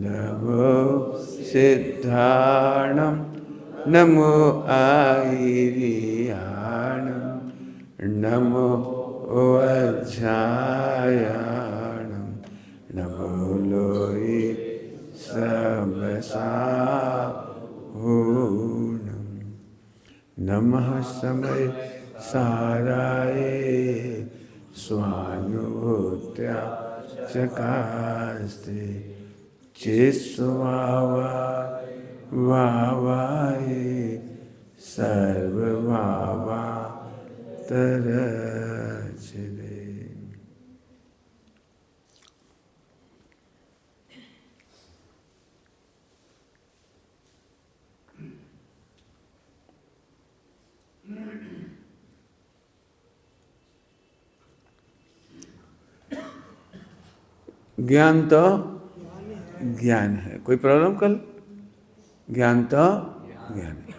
नमो सिद्धाणं नमो आयिर्याणं नमो वज्रायाणं नमो लोये सबसाहूणं नमः समय साराय स्वानुभूत्या चकास्ते चिस्वावा वावाये सर्वभावा तरचिदे। ज्ञान तो ज्ञान है, कोई प्रॉब्लम कल? ज्ञान तो ज्ञान है।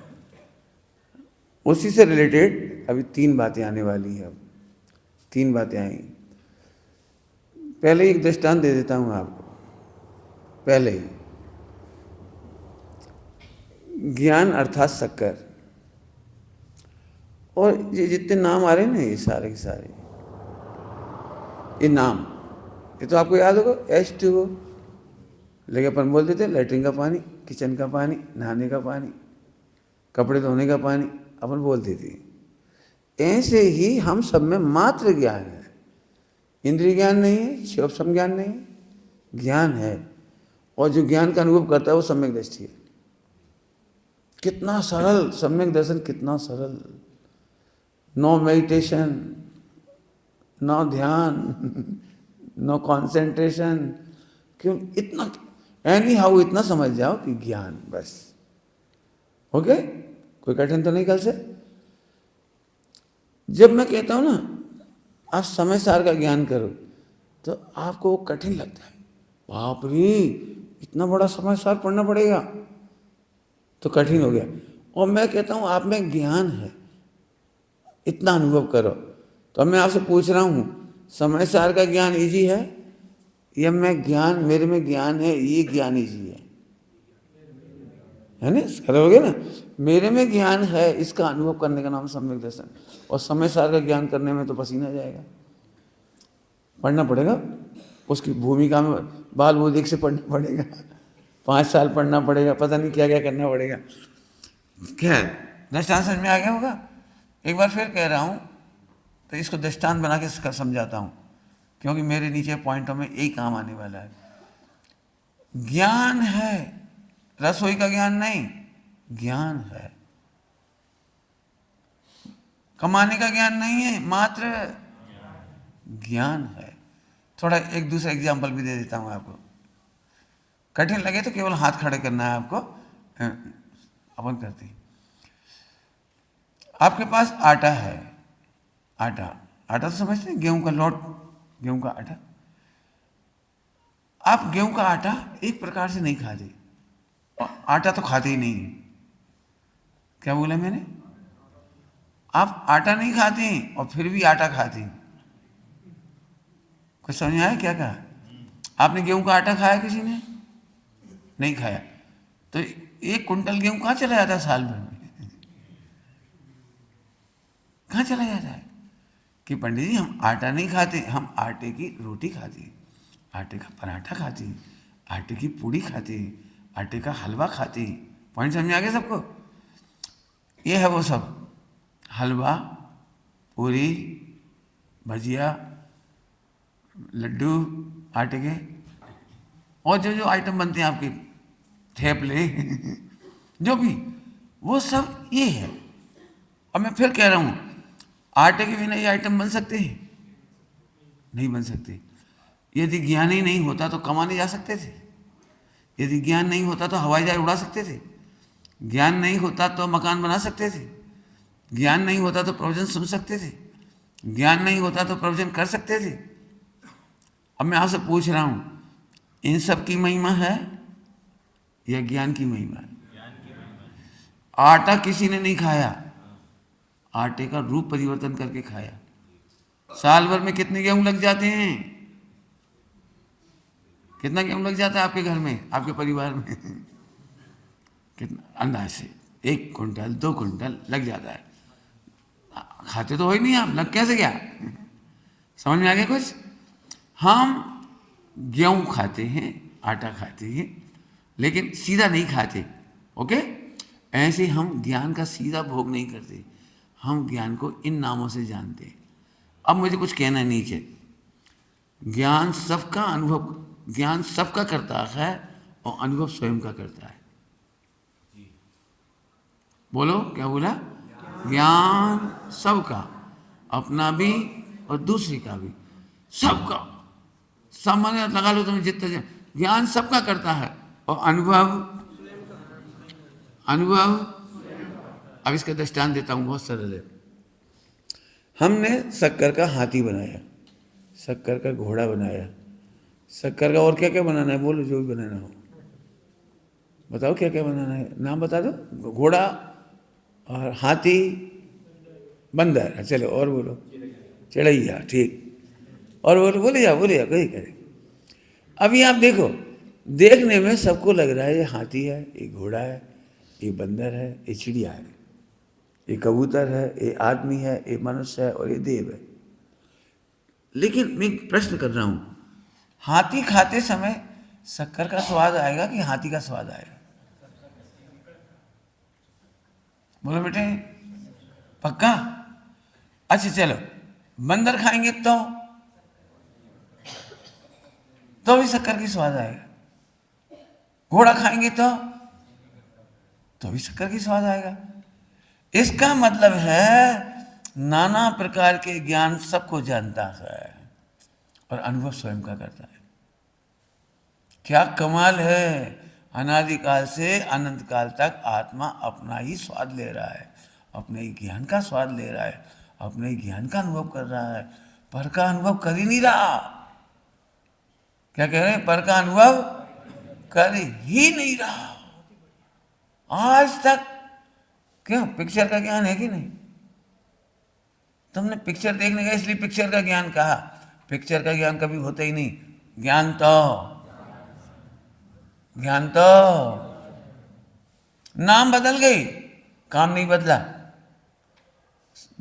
उसी से रिलेटेड अभी 3 बातें आने वाली है। अब 3 बातें आई। पहले एक दृष्टांत दे देता हूं आपको। पहले ही ज्ञान अर्थात शक्कर, और ये जितने नाम आ रहे हैं ना, ये सारे के सारे ये नाम, ये तो आपको याद होगा, H2O। लेकिन अपन बोलते थे लेटरिन का पानी, किचन का पानी, नहाने का पानी, कपड़े धोने का पानी, अपन बोलते थे। ऐसे ही हम सब में मात्र ज्ञान है, इंद्रिय ज्ञान नहीं है, शिवोपम ज्ञान नहीं है, ज्ञान है। और जो ज्ञान का अनुभव करता है वो सम्यक दृष्टि है। कितना सरल सम्यक दर्शन, कितना सरल। नो मेडिटेशन, नो ध्यान, नो कॉन्सेंट्रेशन, क्यों? इतना एनी हाउ इतना समझ जाओ कि ज्ञान, बस हो गया। कोई कठिन तो नहीं कल से। जब मैं कहता हूं ना आप समय सार का ज्ञान करो, तो आपको वो कठिन लगता है। बाप रे, इतना बड़ा समय सार पढ़ना पड़ेगा, तो कठिन हो गया। और मैं कहता हूं आप में ज्ञान है, इतना अनुभव करो। तो अब मैं आपसे पूछ रहा हूं, समय सार का ज्ञान इजी है या मैं ज्ञान, मेरे में ज्ञान है ये ज्ञान इजी है ना? करोगे ना? मेरे में ज्ञान है, इसका अनुभव करने का नाम सम्यक दर्शन। और समय सार का ज्ञान करने में तो पसीना जाएगा। पढ़ना पड़ेगा, उसकी भूमिका में बाल बुधिक से पढ़ना पड़ेगा, 5 साल पढ़ना पड़ेगा, पता नहीं क्या क्या करना पड़ेगा। खैर, दृष्टांत समझ में आ गया होगा। एक बार फिर कह रहा हूँ, तो इसको दृष्टांत बना के समझाता हूँ, क्योंकि मेरे नीचे पॉइंटों में एक काम आने वाला है। ज्ञान है, रसोई का ज्ञान नहीं, ज्ञान है। कमाने का ज्ञान नहीं है, मात्र ज्ञान है। थोड़ा एक दूसरा एग्जाम्पल भी दे देता हूं आपको। कठिन लगे तो केवल हाथ खड़े करना है आपको, अपन करते हैं। आपके पास आटा है, आटा, आटा तो समझते हैं, गेहूं का लोट, गेहूं का आटा। आप गेहूं का आटा एक प्रकार से नहीं खाते, आटा तो खाते ही नहीं। क्या बोला मैंने? आप आटा नहीं खाते और फिर भी आटा खाते। कुछ समझ में आया क्या कहा? आपने गेहूं का आटा खाया, किसी ने नहीं खाया, तो 1 कुंटल गेहूं कहाँ चला जाता है साल भर में? कहाँ चला जाता है? कि पंडित जी हम आटा नहीं खाते, हम आटे की रोटी खाते, आटे का पराठा खाते, आटे की पूड़ी खाते, आटे का हलवा खाते। पॉइंट समझ में आ गया सबको? ये है वो सब, हलवा, पूरी, भजिया, लड्डू आटे के, और जो जो आइटम बनते हैं आपके, थेपले जो भी, वो सब ये है। अब मैं फिर कह रहा हूं, आटे के बिना ये आइटम बन सकते हैं? नहीं बन सकते। यदि ज्ञान ही नहीं होता तो कमाने जा सकते थे? यदि ज्ञान नहीं होता तो हवाई जहाज उड़ा सकते थे? ज्ञान नहीं होता तो मकान बना सकते थे? ज्ञान नहीं होता तो प्रवचन सुन सकते थे? ज्ञान नहीं होता तो प्रवचन कर सकते थे? अब मैं आपसे पूछ रहा हूं, इन सब की महिमा है या ज्ञान की महिमा है? आटा किसी ने नहीं खाया, आटे का रूप परिवर्तन करके खाया। साल भर में कितने गेहूं लग जाते हैं? कितना गेहूं लग जाता है आपके घर में, आपके परिवार में? कितना अंदाज से 1 कुंटल 2 कुंटल लग जाता है। खाते तो हो ही नहीं आप, लग कैसे गया? समझ में आ गया कुछ? हम गेहूं खाते हैं, आटा खाते हैं, लेकिन सीधा नहीं खाते। ओके, ऐसे हम ज्ञान का सीधा भोग नहीं करते, हम ज्ञान को इन नामों से जानते हैं। अब मुझे कुछ कहना नहीं चाहिए, ज्ञान सबका अनुभव, ज्ञान सबका करता है और अनुभव स्वयं का करता है। बोलो क्या बोला? ज्ञान सबका, अपना भी और दूसरे का भी, सबका। सामान्य लगा लो तुम्हें जितना ज्ञान सबका करता है और अनुभव, अनुभव। अब इसका दृष्टांत देता हूं, बहुत सरल है। हमने शक्कर का हाथी बनाया, शक्कर का घोड़ा बनाया, शक्कर का और क्या क्या बनाना है बोलो, जो भी बनाना हो बताओ, क्या क्या बनाना है, नाम बता दो। घोड़ा और हाथी, बंदर, चलो और बोलो, चिड़ैया, ठीक, और बोलो, बोले जा कोई करे। अभी आप देखो, देखने में सबको लग रहा है ये हाथी है, ये घोड़ा है, ये बंदर है, ये चिड़िया है, ये कबूतर है, ये आदमी है, ये मनुष्य है और ये देव है। लेकिन मैं प्रश्न कर रहा हूं, हाथी खाते समय शक्कर का स्वाद आएगा कि हाथी का स्वाद आएगा? बोलो बेटे, पक्का? अच्छा चलो, बंदर खाएंगे तो भी शक्कर की स्वाद आएगा, घोड़ा खाएंगे तो भी शक्कर की स्वाद आएगा। इसका मतलब है नाना प्रकार के ज्ञान सबको जानता है और अनुभव स्वयं का करता है। क्या कमाल है, अनादिकाल से अनंत काल तक आत्मा अपना ही स्वाद ले रहा है, अपने ही ज्ञान का स्वाद ले रहा है, अपने ही ज्ञान का अनुभव कर रहा है, पर का अनुभव कर ही नहीं रहा। क्या कह रहे हैं? पर का अनुभव कर ही नहीं रहा आज तक। क्यों? पिक्चर का ज्ञान है कि नहीं? तुमने पिक्चर देखने का इसलिए पिक्चर का ज्ञान कहा, पिक्चर का ज्ञान कभी होता ही नहीं। ज्ञान तो नाम बदल गई, काम नहीं बदला।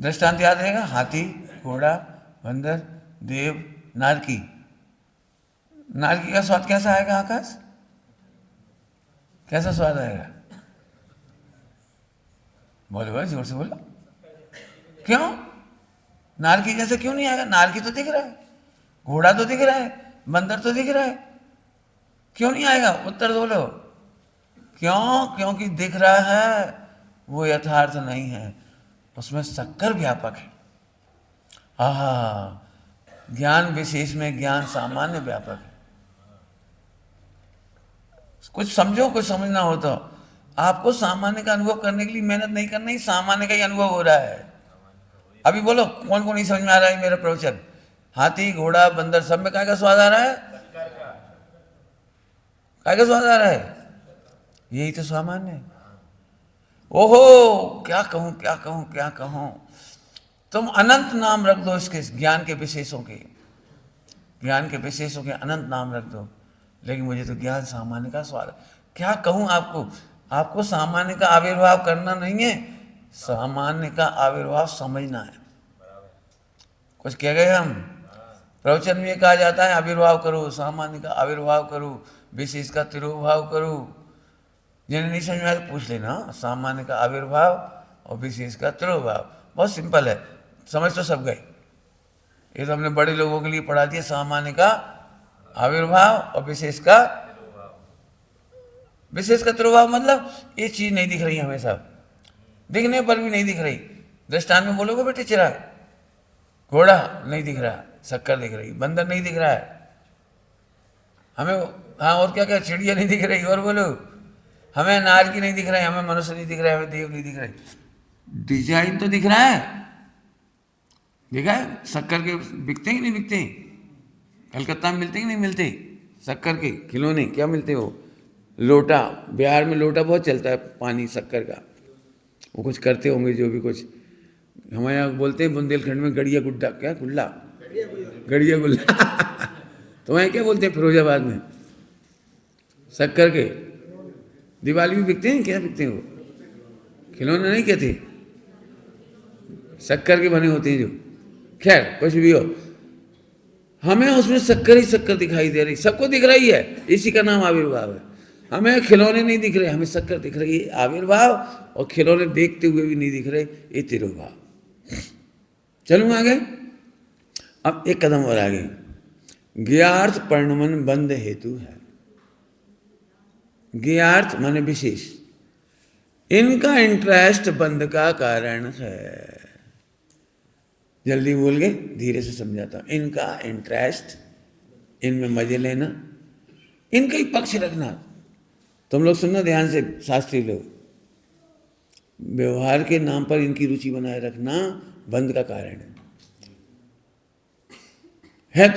दृष्टांत याद रहेगा, हाथी, घोड़ा, बंदर, देव, नारकी। नारकी का स्वाद कैसा आएगा आकाश? कैसा स्वाद आएगा? बोलो भाई, जोर से बोलो। क्यों? नारकी जैसे क्यों नहीं आएगा? नारकी तो दिख रहा है, घोड़ा तो दिख रहा है, बंदर तो दिख रहा है, क्यों नहीं आएगा? उत्तर बोलो। क्यों? क्योंकि दिख रहा है, वो यथार्थ नहीं है, उसमें शक्कर व्यापक है। आहा, ज्ञान विशेष में ज्ञान सामान्य व्यापक है। कुछ समझो, कुछ समझना हो तो आपको सामान्य का अनुभव करने के लिए मेहनत नहीं करना ही, सामान्य का ही अनुभव हो रहा है। अभी बोलो कौन कौन नहीं समझ में आ रहा है मेरा प्रवचन? हाथी, घोड़ा, बंदर, सब में काय का स्वाद आ रहा है? काय का स्वाद आ रहा है? यही तो सामान्य है। ओहो, क्या कहूं क्या कहूं क्या कहूं। तुम अनंत नाम रख दो इसके, ज्ञान के विशेषों के, ज्ञान के विशेषों के अनंत नाम रख दो, लेकिन मुझे तो ज्ञान सामान्य का स्वाद है। क्या कहूं आपको? आपको सामान्य का आविर्भाव करना नहीं है, सामान्य का आविर्भाव समझना है। कुछ कह गए हम? प्रवचन में कहा जाता है आविर्भाव करो, सामान्य का आविर्भाव करो, विशेष का तिरोभाव करो। जिन्हें नहीं समझ में आया पूछ लेना, सामान्य का आविर्भाव और विशेष का तिरोभाव, बहुत सिंपल है, समझ तो सब गए। ये तो हमने बड़े लोगों के लिए पढ़ा दिया, सामान्य का आविर्भाव और विशेष का तिरोभाव। मतलब ये चीज नहीं दिख रही हमें, सब दिखने पर भी नहीं दिख रही। दृष्टांत में बोलोगे बेटे, चिराग, घोड़ा नहीं दिख रहा, शक्कर दिख रही, बंदर नहीं दिख रहा है हमें, हाँ और क्या क्या, चिड़िया नहीं दिख रही, और बोलो हमें नारकी नहीं दिख रहा है, हमें मनुष्य नहीं दिख रहा है, हमें देव नहीं दिख रहे। डिजाइन तो दिख रहा है, देखा है? शक्कर के बिकते ही नहीं बिकते? कलकत्ता में मिलते ही नहीं मिलते शक्कर के खिलौने? क्या मिलते हो? लोटा, बिहार में लोटा बहुत चलता है पानी शक्कर का, वो कुछ करते होंगे जो भी कुछ। हमारे यहाँ बोलते हैं बुंदेलखंड में गड़िया गुड्डा, क्या गुल्ला, गड़िया गुल्ला तो वहीं क्या बोलते हैं फिरोजाबाद में? शक्कर के दिवाली में बिकते हैं, क्या बिकते हैं वो? खिलौने नहीं कहते, शक्कर के बने होते हैं जो। खैर कुछ भी हो, हमें उसमें शक्कर ही शक्कर दिखाई दे रही, सबको दिख रही है, इसी का नाम आविर्भाव है। हमें खिलौने नहीं दिख रहे, हमें शक्कर दिख रही है, आविर्भाव। और खिलौने देखते हुए भी नहीं दिख रहे, ये तिरुभाव। चलूँ आगे, अब एक कदम और आगे। ज्ञार्थ परिणमन बंध हेतु है। ज्ञार्थ माने विशेष, इनका इंटरेस्ट बंध का कारण है। जल्दी बोल गए, धीरे से समझाता हूं। इनका इंटरेस्ट, इनमें मजे लेना, इनका ही पक्ष रखना। तुम लोग सुनना ध्यान से, शास्त्री लोग, व्यवहार के नाम पर इनकी रुचि बनाए रखना बंध का कारण है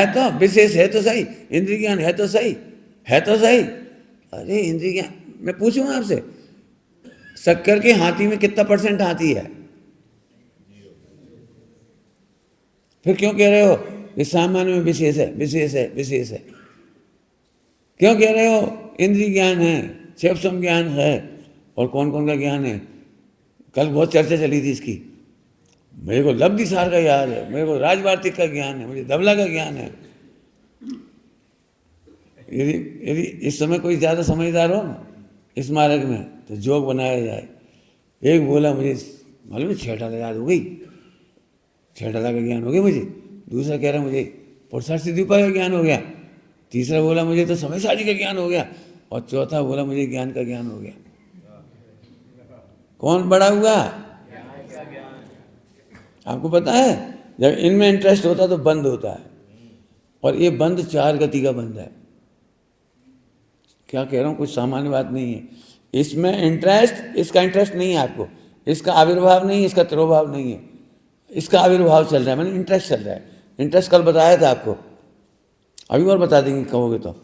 तो विशेष है तो सही, इंद्रिय ज्ञान है तो सही, है तो सही। अरे इंद्रिय ज्ञान, मैं पूछूं आपसे, शक्कर के हाथी में कितना % हाथी है? फिर क्यों कह रहे हो कि सामान्य में विशेष है, विशेष है, विशेष है? क्यों कह रहे हो इंद्रिय ज्ञान है, क्षेपसम ज्ञान है, और कौन कौन का ज्ञान है? कल बहुत चर्चा चली थी इसकी। मेरे को लब्धि सार का याद है, मेरे को राजवार्तिक का ज्ञान है, मुझे धबला का ज्ञान है। यदि इस समय कोई ज़्यादा समझदार हो ना इस मार्ग में, तो जोग बनाया जाए। एक बोला मुझे मालूम है 6 डाला याद हो गई, 6 डाला का ज्ञान हो गया मुझे। दूसरा कह रहा मुझे पुरुषार्थ सिद्धि उपाय का ज्ञान हो गया। तीसरा बोला मुझे तो समय साजी का ज्ञान हो गया। और चौथा बोला मुझे ज्ञान का ज्ञान हो गया। कौन बड़ा हुआ? आपको पता है, जब इनमें इंटरेस्ट होता है तो बंद होता है, और ये बंद 4 गति का बंद है। क्या कह रहा हूँ, कुछ सामान्य बात नहीं है। इसमें इंटरेस्ट, इसका इंटरेस्ट नहीं है आपको, इसका आविर्भाव नहीं है, इसका तिरोभाव नहीं है, इसका आविर्भाव चल रहा है, मैंने इंटरेस्ट चल रहा है। इंटरेस्ट कल बताया था आपको, अभी और बता देंगे कहोगे तो।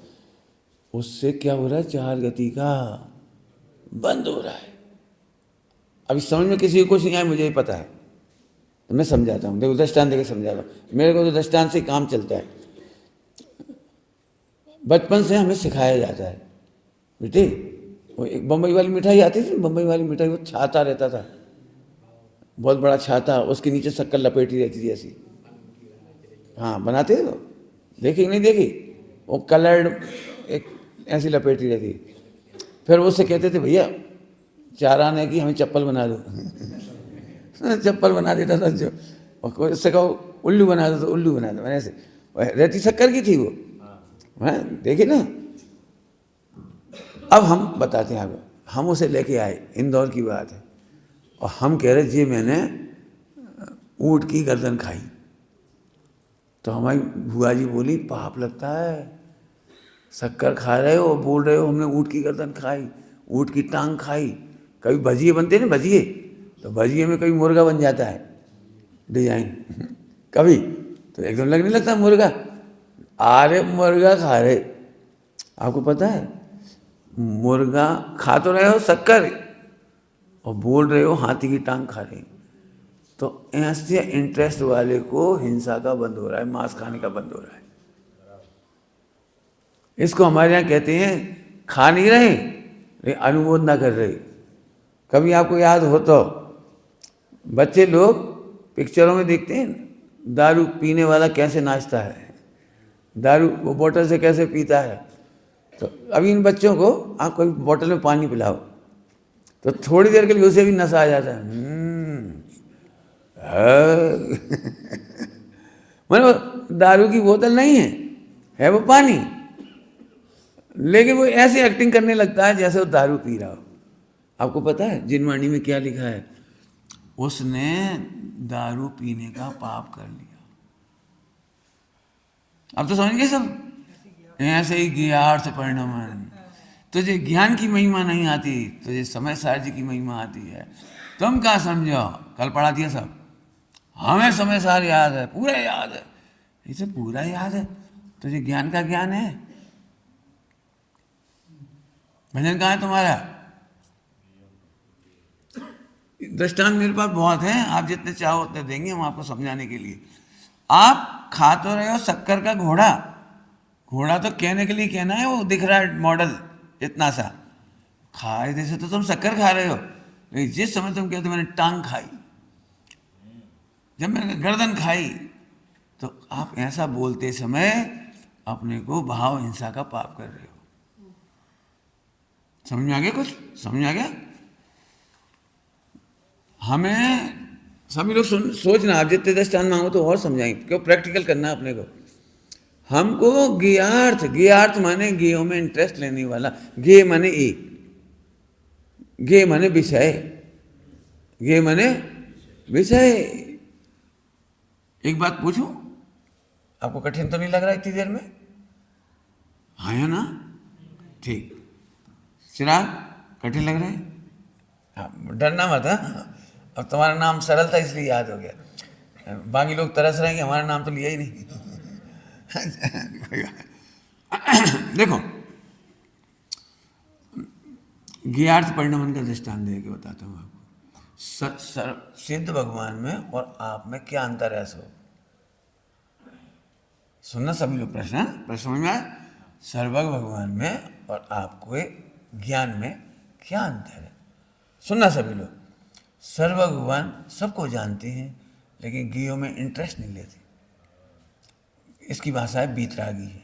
उससे क्या हो रहा है, 4 गति का बंद हो रहा है। अभी समझ में किसी को कुछ नहीं आया, मुझे ही पता है, तो मैं समझाता हूँ। देखो दृष्टांत देकर समझाता हूँ। मेरे को तो दृष्टांत से काम चलता है। बचपन से हमें सिखाया जाता है, बेटे वो एक बम्बई वाली मिठाई आती थी, बम्बई वाली मिठाई, वो छाता रहता था, बहुत बड़ा छाता, उसके नीचे शक्कर लपेटी रहती थी ऐसी। हाँ बनाते थे, तो देखी नहीं देखी? वो कलर्ड एक ऐसी लपेटी रहती। फिर उससे कहते थे भैया 4 आने की हमें चप्पल बना दो। चप्पल बना देता था जो, और उससे कहो उल्लू बना दो तो उल्लू बना दो। मैंने ऐसे रहती शक्कर की थी वो, हाँ देखिए ना। अब हम बताते हैं आपको, हम उसे लेके आए, इंदौर की बात है, और हम कह रहे जी मैंने ऊँट की गर्दन खाई। तो हमारी बुआ जी बोली पाप लगता है, शक्कर खा रहे हो, बोल रहे हो हमने ऊँट की गर्दन खाई, ऊँट की टांग खाई। कभी भजिए बनते हैं ना, भजिए, तो भजिए में कभी मुर्गा बन जाता है डिजाइन, कभी तो एकदम लगने लगता मुर्गा। अरे मुर्गा खा रहे, आपको पता है मुर्गा खा तो रहे हो शक्कर, और बोल रहे हो हाथी की टांग खा रहे। तो ऐसे इंटरेस्ट वाले को हिंसा का बंद हो रहा है, मांस खाने का बंद हो रहा है। इसको हमारे यहाँ कहते हैं खा नहीं रहे लेकिन अनुमोद ना कर रहे। कभी आपको याद हो तो बच्चे लोग पिक्चरों में देखते हैं दारू पीने वाला कैसे नाचता है, दारू वो बोतल से कैसे पीता है। तो अभी इन बच्चों को आप कोई बोतल में पानी पिलाओ तो थोड़ी देर के लिए उसे भी नशा आ जाता है। मतलब दारू की बोतल नहीं है वो पानी, लेकिन वो ऐसे एक्टिंग करने लगता है जैसे वो दारू पी रहा हो। आपको पता है जिनवाणी में क्या लिखा है? उसने दारू पीने का पाप कर लिया। अब तो समझ गए सब। ऐसे ही ज्ञार्थ परिणमन, तुझे ज्ञान की महिमा नहीं आती, तुझे समय सारजी की महिमा आती है। तुम क्या समझो, कल पढ़ा दिया सब, हमें समय सार याद है, पूरा याद है। इसे पूरा याद है, तुझे ज्ञान का ज्ञान है? भजन कहाँ है तुम्हारा? दृष्टांत मेरे पास बहुत है, आप जितने चाहो उतने देंगे हम आपको समझाने के लिए। आप खा तो रहे हो शक्कर का घोड़ा, घोड़ा तो कहने के लिए कहना है, वो दिख रहा है मॉडल इतना सा। खाए जैसे तो तुम शक्कर खा रहे हो, लेकिन जिस समय तुम कहते हो मैंने टांग खाई, जब मैंने गर्दन खाई, तो आप ऐसा बोलते समय अपने को भाव हिंसा का पाप कर रहे हो। समझ में आ गया? कुछ समझ में आ गया? हमें सभी लोग सोचना, आप जितने दृष्टांत मांगो तो और समझाएंगे, क्यों प्रैक्टिकल करना अपने को। हमको ज्ञार्थ, ज्ञार्थ माने ज्ञेय में इंटरेस्ट लेने वाला, ज्ञेय माने एक, ज्ञेय माने विषय, ज्ञेय माने विषय। एक बात पूछूं, आपको कठिन तो नहीं लग रहा इतनी देर में? हाँ या ना? ठीक। चिराग, कठिन लग रहा है? हाँ, डरना मत। हाँ, अब तुम्हारा नाम सरल था इसलिए याद हो गया, बाकी लोग तरस रहे हैं कि हमारा नाम तो लिया ही नहीं। देखो, ज्ञार्थ परिणमन का दृष्टांत दे के बताता हूँ आपको। सिद्ध भगवान में और आप में क्या अंतर है? सो सुनना सभी लोग, प्रश्न समझ में आया? सर्वज्ञ भगवान में और आपको ज्ञान में क्या अंतर है? सुनना सभी लोग। सर्वज्ञ भगवान सबको जानते हैं, लेकिन ज्ञेयों में इंटरेस्ट नहीं लेते। इसकी भाषा है बीतरागी है।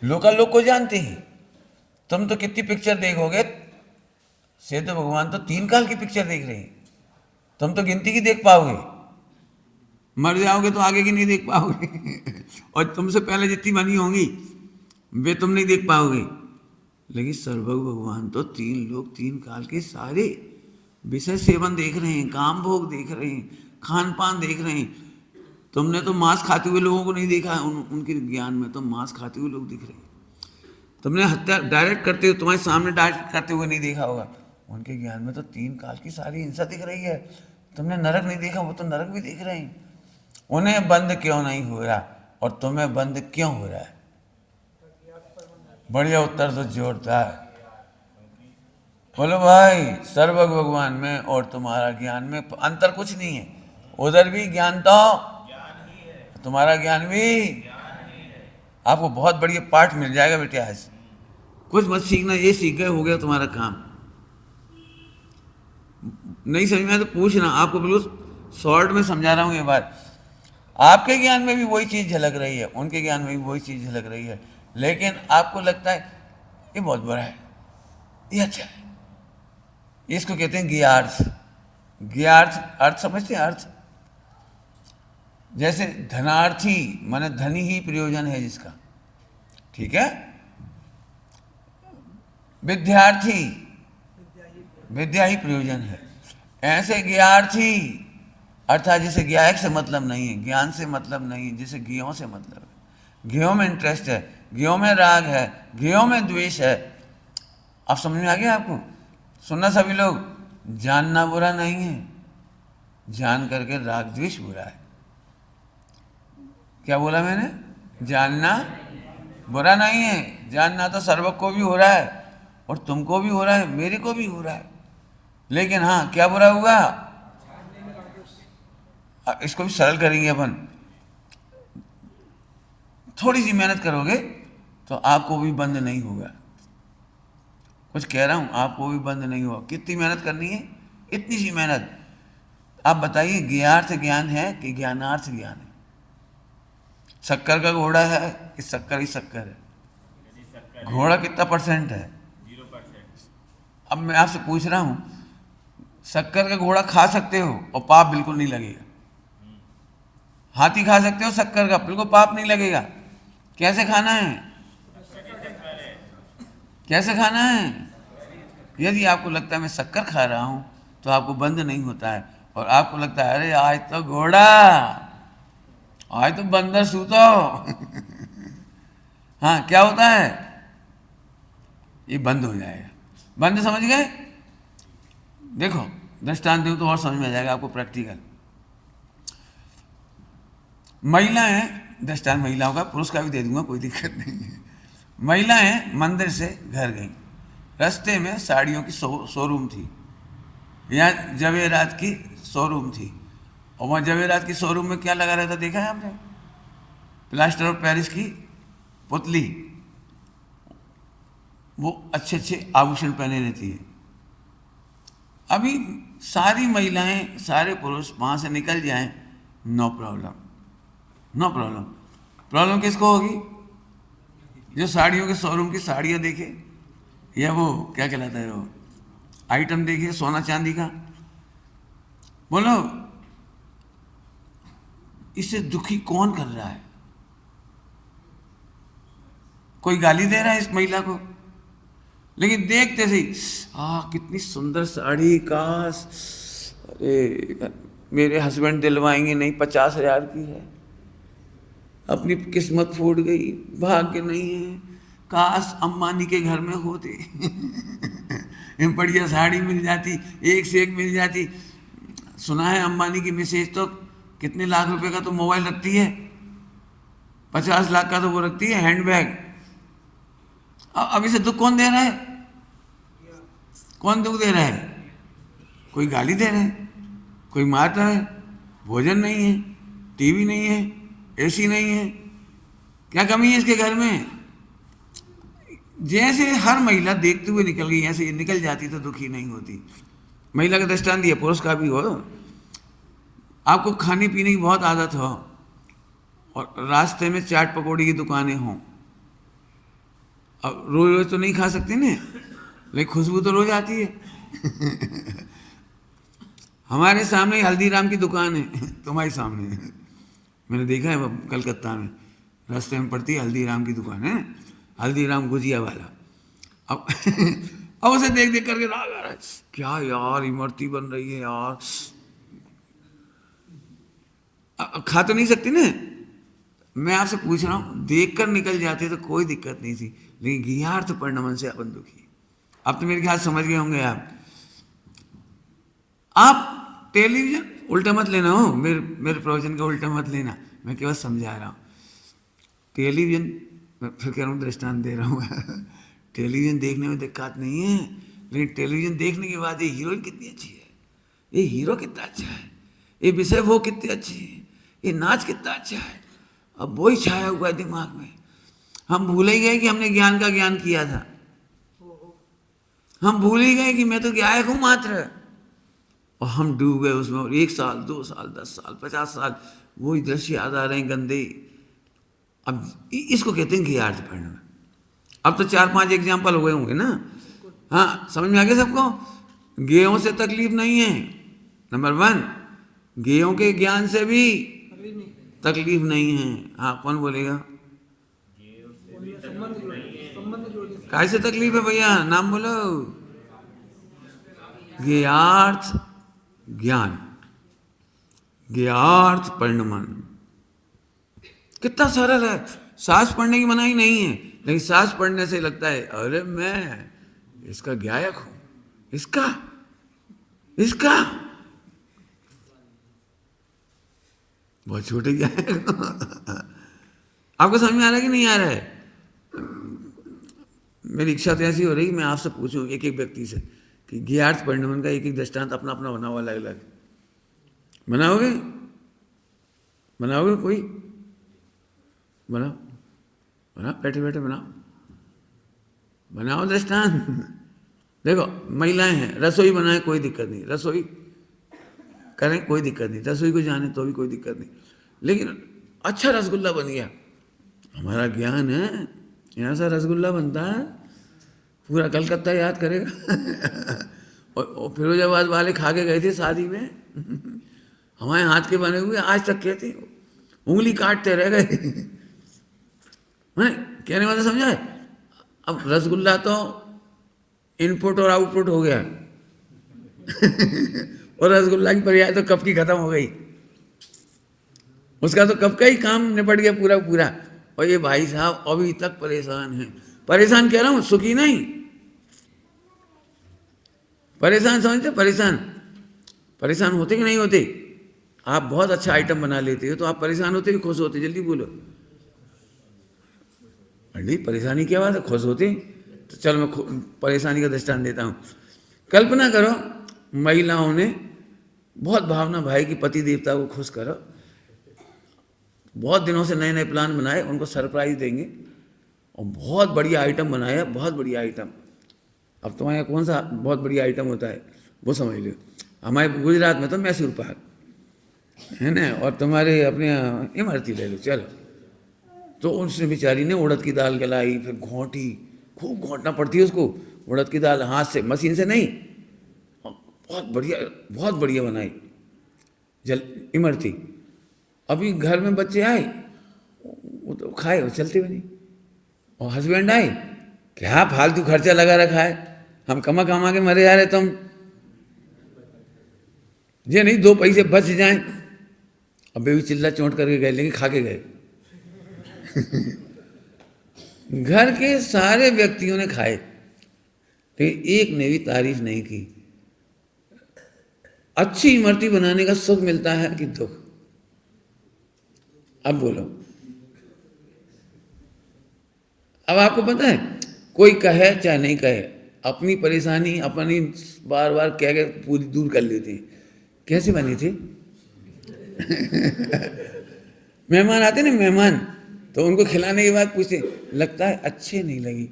लोग को जानते हैं। तुम तो कितनी पिक्चर देखोगे, सिद्ध भगवान तो 3 काल की पिक्चर देख रहे हैं, तुम तो गिनती की देख पाओगे, मर जाओगे तो आगे की नहीं देख पाओगे। और तुमसे पहले जितनी बनी होंगी वे तुम नहीं देख पाओगे। लेकिन सर्वज्ञ भगवान तो 3 लोग 3 काल के सारे विषय सेवन देख रहे हैं, काम भोग देख रहे हैं, खान पान देख रहे हैं। तुमने तो मांस खाते हुए लोगों को नहीं देखा, उनके ज्ञान में तो मांस खाते हुए लोग दिख रहे हैं। तुमने हत्या डायरेक्ट करते हुए, तुम्हारे सामने डायरेक्ट करते हुए नहीं देखा होगा, उनके ज्ञान में तो 3 काल की सारी हिंसा दिख रही है। तुमने नरक नहीं देखा, वो तो नरक भी देख रहे हैं। उन्हें बंद क्यों नहीं हो रहा और तुम्हें बंद क्यों हो रहा है? बढ़िया उत्तर तो जोरदार। बोलो भाई, सर्वज्ञ भगवान में और तुम्हारा ज्ञान में अंतर कुछ नहीं है। उधर भी ज्ञान तो तुम्हारा ज्ञान भी। आपको बहुत बढ़िया पाठ मिल जाएगा बेटे आज। कुछ मत सीखना, ये सीख गए हो गया तुम्हारा काम। नहीं समझ में तो पूछना, आपको बिल्कुल शॉर्ट में समझा रहा हूँ ये बात। आपके ज्ञान में भी वही चीज़ झलक रही है, उनके ज्ञान में भी वही चीज़ झलक रही है, लेकिन आपको लगता है ये बहुत बुरा है, ये अच्छा है। इसको कहते हैं ज्ञार्थ। ज्ञार्थ अर्थ समझते हैं? अर्थ जैसे धनार्थी माने धनी ही प्रयोजन है जिसका, ठीक है। विद्यार्थी, विद्या ही प्रयोजन है। ऐसे ज्ञार्थी अर्थात जिसे ज्ञायक से मतलब नहीं है, ज्ञान से मतलब नहीं है, जिसे ज्ञेयों से मतलब है, ज्ञेयों में इंटरेस्ट है, ज्ञेयों में राग है, ज्ञेयों में द्वेष है। अब समझ में आ गया आपको? सुनना सभी लोग, जानना बुरा नहीं है, जान करके राग द्वेष बुरा है। क्या बोला मैंने? जानना बुरा नहीं है। जानना तो सर्वज्ञ को भी हो रहा है और तुमको भी हो रहा है, मेरे को भी हो रहा है। लेकिन हाँ, क्या बुरा हुआ? इसको भी सरल करेंगे अपन। थोड़ी सी मेहनत करोगे तो आपको भी बंद नहीं होगा। कुछ कह रहा हूं, आपको भी बंद नहीं होगा। कितनी मेहनत करनी है? इतनी सी मेहनत। आप बताइए, ज्ञार्थ ज्ञान है कि ज्ञानार्थ ज्ञान है? शक्कर का घोड़ा है कि शक्कर ही शक्कर है? घोड़ा कितना % है? 0%। अब मैं आपसे पूछ रहा हूं, शक्कर का घोड़ा खा सकते हो और पाप बिल्कुल नहीं लगेगा। हाथी खा सकते हो शक्कर का, बिल्कुल पाप नहीं लगेगा। कैसे खाना है? कैसे खाना है? यदि आपको लगता है मैं शक्कर खा रहा हूं तो आपको बंद नहीं होता है, और आपको लगता है अरे आज तो घोड़ा, आज तो बंदर सूतो। हाँ, क्या होता है? ये बंद हो जाएगा। बंद, समझ गए? देखो दृष्टांत दूं तो और समझ में आ जाएगा आपको प्रैक्टिकल। महिलाएं, दृष्टांत महिलाओं का, पुरुष का भी दे दूंगा, कोई दिक्कत नहीं है। महिलाएं मंदिर से घर गई, रास्ते में साड़ियों की शोरूम थी, या जवेरात की शोरूम थी। और वहाँ जवेरात की शोरूम में क्या लगा रहता देखा है आपने? प्लास्टर ऑफ पेरिस की पुतली, वो अच्छे अच्छे आभूषण पहने रहती है। अभी सारी महिलाएं, सारे पुरुष वहां से निकल जाएं, no problem, no problem. Problem किसको होगी? जो साड़ियों के शोरूम की साड़ियां देखे, या वो क्या कहलाता है, वो आइटम देखे सोना चांदी का। बोलो, इससे दुखी कौन कर रहा है? कोई गाली दे रहा है इस महिला को, लेकिन देखते से कितनी सुंदर साड़ी, काश, अरे मेरे हस्बैंड दिलवाएंगे नहीं, 50,000 की है, अपनी किस्मत फूट गई, भाग्य नहीं है, काश अंबानी के घर में होते। बढ़िया साड़ी मिल जाती, एक से एक मिल जाती। सुना है अंबानी की मिसेज तो कितने लाख रुपए का तो मोबाइल रखती है, 50 लाख का तो वो रखती है हैंडबैग। अब इसे दुख कौन दे रहा है? कौन दुख दे रहा है? कोई गाली दे रहा है, कोई मार रहा है, भोजन नहीं है, टीवी नहीं है, एसी नहीं है, क्या कमी है इसके घर में? जैसे हर महिला देखते हुए निकल गई, ऐसे निकल जाती तो दुखी नहीं होती। महिला का दृष्टांत दिया, पुरुष का भी हो। आपको खाने पीने की बहुत आदत हो और रास्ते में चाट पकौड़ी की दुकानें हों, अब रोज रोज तो नहीं खा सकते ना, लेकिन खुशबू तो रोज आती है। हमारे सामने हल्दीराम की दुकान है, तुम्हारे सामने, मैंने देखा है कलकत्ता में, रास्ते में पड़ती है हल्दीराम की दुकान है, हल्दीराम गुजिया वाला। अब अब उसे देख देख करके राग आ रहा है, क्या यार इमरती बन रही है यार। खा तो नहीं सकती ना, मैं आपसे पूछ रहा हूं, देखकर निकल जाते तो कोई दिक्कत नहीं थी, लेकिन गीयार्थ परिणमन से अपन दुखी। अब तो मेरे ख्याल समझ गए होंगे आप टेलीविजन उल्टा मत लेना हो, मेरे प्रवचन का उल्टा मत लेना, मैं केवल समझा रहा हूँ। टेलीविजन, फिर कह रहा हूँ दृष्टांत दे रहा हूँ। टेलीविजन देखने में दिक्कत नहीं है, लेकिन टेलीविजन देखने के बाद ये हीरोइन कितनी अच्छी है, ये हीरो कितना अच्छा है, ये विषय वो कितनी अच्छी है, ये नाच कितना अच्छा है, अब वही छाया हुआ है दिमाग में। हम भूल ही गए कि हमने ज्ञान का ज्ञान किया था, हम भूल ही गए कि मैं तो गायक हूं मात्र, और हम डूब गए उसमें। और 1 साल 2 साल 10 साल 50 साल वही दृश्य याद आ रहे हैं गंदे। अब इसको कहते हैं गीयार्थ परिणमन। अब तो 4-5 एग्जाम्पल हो गए होंगे ना। हाँ, समझ में आ गया सबको? गेयों से तकलीफ नहीं है, नंबर 1। गेयों के ज्ञान से भी तकलीफ नहीं है। हाँ, कौन बोलेगा? कैसे तकलीफ है भैया, नाम बोलो। गीयार्थ ज्ञान, गीयार्थ परिणमन कितना सरल है। सांस पढ़ने की मनाही नहीं है, लेकिन सांस पढ़ने से लगता है अरे मैं इसका गायक हूं, इसका बहुत छोटे गायक। आपको समझ में आ रहा है कि नहीं आ रहा है? मेरी इच्छा तो ऐसी हो रही कि मैं आपसे पूछूं एक एक व्यक्ति से कि गीयार्थ परिणमन का एक एक दृष्टांत अपना अपना बनाओ, अलग अलग बनाओगे? बनाओगे? कोई बनाओ, बैठे बैठे बनाओ दृष्टांत। देखो, महिलाएं हैं, रसोई बनाए कोई दिक्कत नहीं, रसोई करें कोई दिक्कत नहीं, रसोई को जाने तो भी कोई दिक्कत नहीं, लेकिन अच्छा रसगुल्ला बन गया, हमारा ज्ञान है, यहाँ से रसगुल्ला बनता है, पूरा कलकत्ता याद करेगा। और फिरोजाबाद वाले खा के गए थे शादी में, हमारे हाथ के बने हुए आज तक कहते, उंगली काटते रह गए। कहने वाला समझा है? अब रसगुल्ला तो इनपुट और आउटपुट हो गया। और रसगुल्ला की पर्याय तो कप की खत्म हो गई, उसका तो कप का ही काम निपट गया पूरा पूरा। और ये भाई साहब अभी तक परेशान हैं। परेशान कह रहा हूं, सुखी नहीं, परेशान। समझते? परेशान होते कि नहीं होते? आप बहुत अच्छा आइटम बना लेते हो तो आप परेशान होते कि खुश होते? जल्दी बोलो। अरे परेशानी क्या बात है, खुश होते? तो चल मैं परेशानी का दृष्टांत देता हूँ। कल्पना करो महिलाओं ने बहुत भावना भाई की पति देवता को खुश करो, बहुत दिनों से नए नए प्लान बनाए, उनको सरप्राइज देंगे, और बहुत बढ़िया आइटम बनाया, बहुत बढ़िया आइटम। अब तुम्हारे यहाँ कौन सा बहुत बढ़िया आइटम होता है वो समझ लो। हमारे गुजरात में तो मैसूर पाक है ना, और तुम्हारे अपने यहाँ इमरती ले लो चलो। तो उसने बेचारी ने उड़द की दाल गलाई, फिर घोंटी, खूब घोंटना पड़ती है उसको, उड़द की दाल हाथ से, मशीन से नहीं। और बहुत बढ़िया बनाई जल इमरती। अभी घर में बच्चे आए, वो तो खाए, वो चलते भी नहीं। और हस्बैंड आए, क्या फालतू खर्चा लगा रखा है, हम कमा कमा के मरे जा रहे तुम, ये नहीं 2 पैसे बच जाएं। अब बेबी चिल्ला चोट करके गए, लेकिन खा के गए। घर के सारे व्यक्तियों ने खाए, लेकिन एक ने भी तारीफ नहीं की। अच्छी इमरती बनाने का सुख मिलता है कि दुख? अब बोलो। अब आपको पता है, कोई कहे चाहे नहीं कहे, अपनी परेशानी अपनी बार बार कह के पूरी दूर कर लेते हैं। कैसे बनी थी? मेहमान आते ना, मेहमान, तो उनको खिलाने के बाद पूछते, लगता है अच्छे नहीं लगी।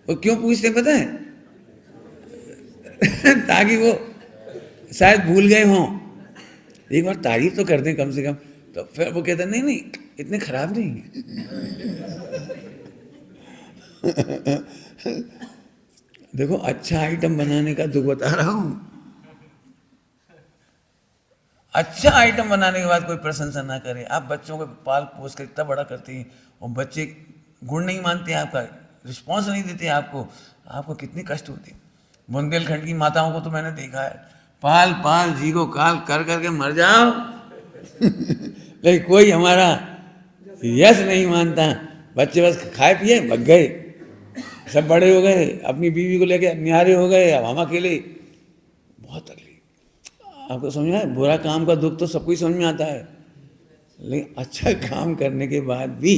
वो क्यों पूछते पता है? ताकि वो शायद भूल गए हों, एक बार तारीफ तो कर दें कम से कम। तो फिर वो कहते नहीं नहीं इतने खराब नहीं। देखो, अच्छा आइटम बनाने का दुख बता रहा हूं। अच्छा आइटम बनाने के बाद कोई प्रशंसा ना करे, आप बच्चों को पाल पोस कर इतना बड़ा करते हैं और बच्चे गुण नहीं मानते हैं, आपका रिस्पॉन्स नहीं देते हैं आपको, आपको कितनी कष्ट होती है। बुंदेलखंड की माताओं को तो मैंने देखा है, पाल पाल जी को काल कर करके मर जाओ। लेकिन कोई हमारा यस नहीं मानता। बच्चे बस खाए पिए भग गए, सब बड़े हो गए, अपनी बीवी को लेके निहारे हो गए, अब हम अकेले। बहुत तकलीफ। आपको समझ में आया? बुरा काम का दुख तो सबको ही समझ में आता है, लेकिन अच्छा काम करने के बाद भी,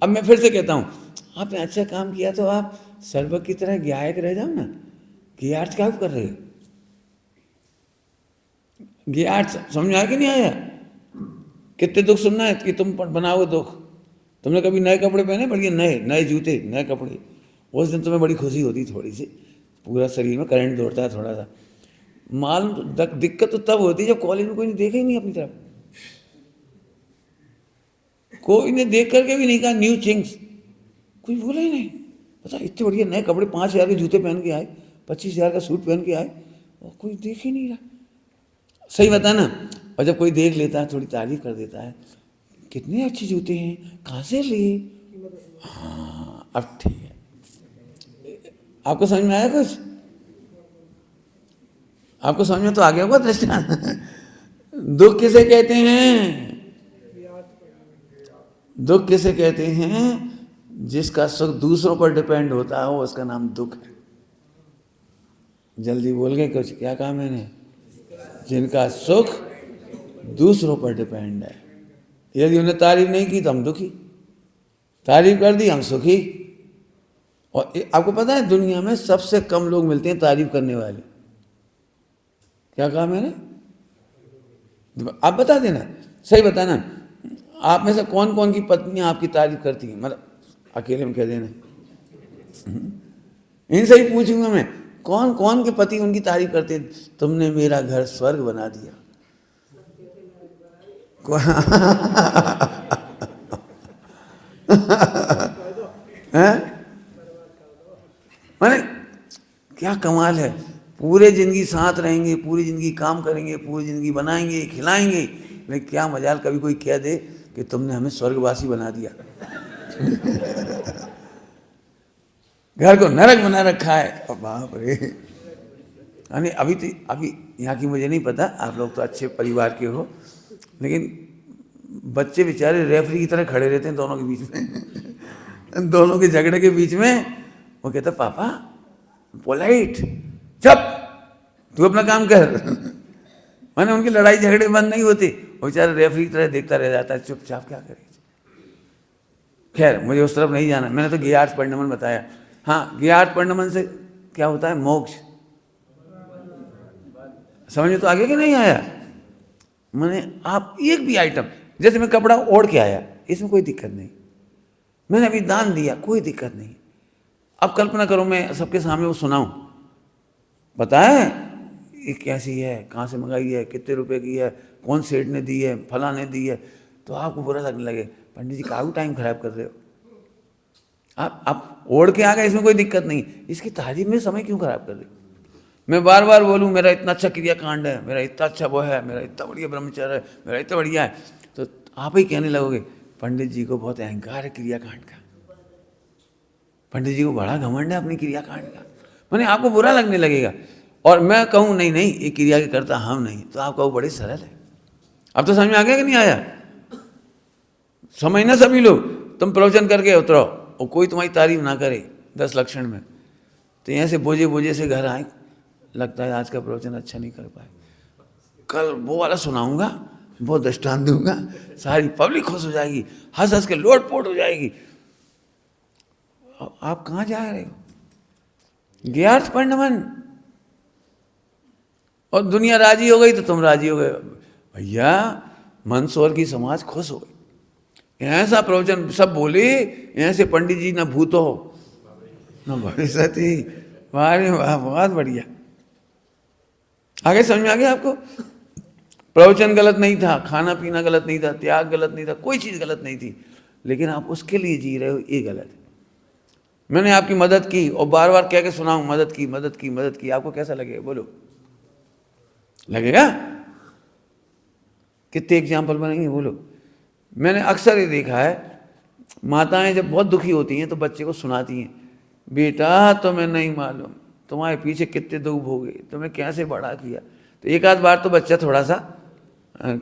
अब मैं फिर से कहता हूँ, आपने अच्छा काम किया तो आप सर्व की तरह गायक रह जाओ ना। गियार्थ क्या कर रहे हो? गियार्थ समझ में आया कि नहीं आया? कितने दुख सुनना है कि तुम बनाओगे दुख। तुमने कभी नए कपड़े पहने, बढ़िया नए नए जूते, नए कपड़े, उस दिन तुम्हें बड़ी खुशी होती, थोड़ी सी पूरा शरीर में करंट दौड़ता है थोड़ा सा। मालूम दिक्कत तो तब होती है जब कॉलेज में कोई नहीं देखे ही नहीं अपनी तरफ, कोई ने देख करके भी नहीं कहा न्यू चिंग्स, कोई बोला ही नहीं। पता इतने बढ़िया नए कपड़े, 5,000 के जूते पहन के आए, 25,000 का सूट पहन के आए, और कोई देख ही नहीं रहा। सही बता ना? और जब कोई देख लेता है, थोड़ी तारीफ कर देता है, कितने अच्छे जूते हैं, कहाँ से लिए? हाँ, अब ठीक है। आपको समझ में आया कुछ? आपको समझ में तो आ गया होगा दृष्टांत। दुख किसे कहते हैं? दुख किसे कहते हैं? जिसका सुख दूसरों पर डिपेंड होता है, उसका नाम दुख है। जल्दी बोल गए कुछ? क्या कहा मैंने? जिनका सुख दूसरों पर डिपेंड है। यदि उन्हें तारीफ नहीं की तो हम दुखी, तारीफ कर दी हम सुखी। और आपको पता है, दुनिया में सबसे कम लोग मिलते हैं तारीफ करने वाले। क्या कहा मैंने? आप बता देना, सही बताना। आप में से कौन कौन की पत्नियां आपकी तारीफ करती हैं? मतलब अकेले में कह देना। इनसे ही पूछूंगा मैं, कौन कौन के पति उनकी तारीफ करते हैं? तुमने मेरा घर स्वर्ग बना दिया। माने क्या कमाल है। पूरे जिंदगी साथ रहेंगे, पूरी जिंदगी काम करेंगे, पूरी जिंदगी बनाएंगे खिलाएंगे, लेकिन क्या मजाल कभी कोई कह दे कि तुमने हमें स्वर्गवासी बना दिया। घर को नरक बना रखा है। बाप रे। यानी अभी यहाँ की मुझे नहीं पता, आप लोग तो अच्छे परिवार के हो, लेकिन बच्चे बेचारे रेफरी की तरह खड़े रहते हैं दोनों के बीच में। दोनों के झगड़े के बीच में वो कहता, पापा पोलाइट, चुप, तू अपना काम कर। माने उनकी लड़ाई झगड़े बंद नहीं होते, वो बेचारा रेफरी की तरह देखता रह जाता है, चुपचाप क्या करे। खैर मुझे उस तरफ नहीं जाना, मैंने तो ज्ञात परिणमन बताया। हाँ, ज्ञात परिणमन से क्या होता है? मोक्ष। समझ में तो आगे कि नहीं आया? मैंने आप एक भी आइटम, जैसे मैं कपड़ा ओढ़ के आया, इसमें कोई दिक्कत नहीं, मैंने अभी दान दिया, कोई दिक्कत नहीं। अब कल्पना करो मैं सबके सामने वो सुनाऊं, बताए ये कैसी है, कहाँ से मंगाई है, कितने रुपए की है, कौन सेठ ने दी है, फला ने दी है, तो आपको बुरा लगने लगे, पंडित जी काफी टाइम खराब कर रहे हो। आप ओढ़ के आ गए, इसमें कोई दिक्कत नहीं, इसकी तारीफ में समय क्यों खराब कर रहे हो। मैं बार बार बोलूँ मेरा इतना अच्छा क्रियाकांड है, मेरा इतना अच्छा वो है, मेरा इतना बढ़िया ब्रह्मचर्य है, मेरा इतना बढ़िया है, तो आप ही कहने लगोगे पंडित जी को बहुत अहंकार है क्रियाकांड का, पंडित जी को बड़ा घमंड है अपनी क्रियाकांड का, मैंने आपको बुरा लगने लगेगा। और मैं कहूँ नहीं नहीं ये क्रिया के करता हम नहीं, तो आप कहो बड़े सरल है। अब तो समझ में आ गया कि नहीं आया? समझना सभी लोग, तुम प्रवचन करके उतरो और कोई तुम्हारी तारीफ ना करे 10 लक्षण में, तो यहाँ से बोझे बोझे से घर आए, लगता है आज का प्रवचन अच्छा नहीं कर पाए, कल वो वाला सुनाऊंगा, वो दृष्टांत दूंगा, सारी पब्लिक खुश हो जाएगी, हंस हंस के लोटपोट हो जाएगी। आप कहाँ जा रहे हो? ज्ञार्थ पंडमन, और दुनिया राजी हो गई तो तुम राजी हो गए। भैया मंदसौर की समाज खुश हो गई, ऐसा प्रवचन सब बोले, यहाँ से पंडित जी ना भूत हो ना भविष्यति, वाह वाह बहुत बढ़िया। आगे समझ में आ गया आपको? प्रवचन गलत नहीं था, खाना पीना गलत नहीं था, त्याग गलत नहीं था, कोई चीज़ गलत नहीं थी, लेकिन आप उसके लिए जी रहे हो, ये गलत है। मैंने आपकी मदद की और बार बार कह के सुनाऊं मदद की मदद की मदद की, आपको कैसा लगेगा बोलो? लगेगा? कितने एग्जाम्पल बनेंगे बोलो? मैंने अक्सर ये देखा है, माताएं जब बहुत दुखी होती हैं तो बच्चे को सुनाती हैं, बेटा तुम्हें नहीं मालूम तुम्हारे पीछे कितने दुख भोगे, तुम्हें कैसे बड़ा किया। तो एक आध बार तो बच्चा थोड़ा सा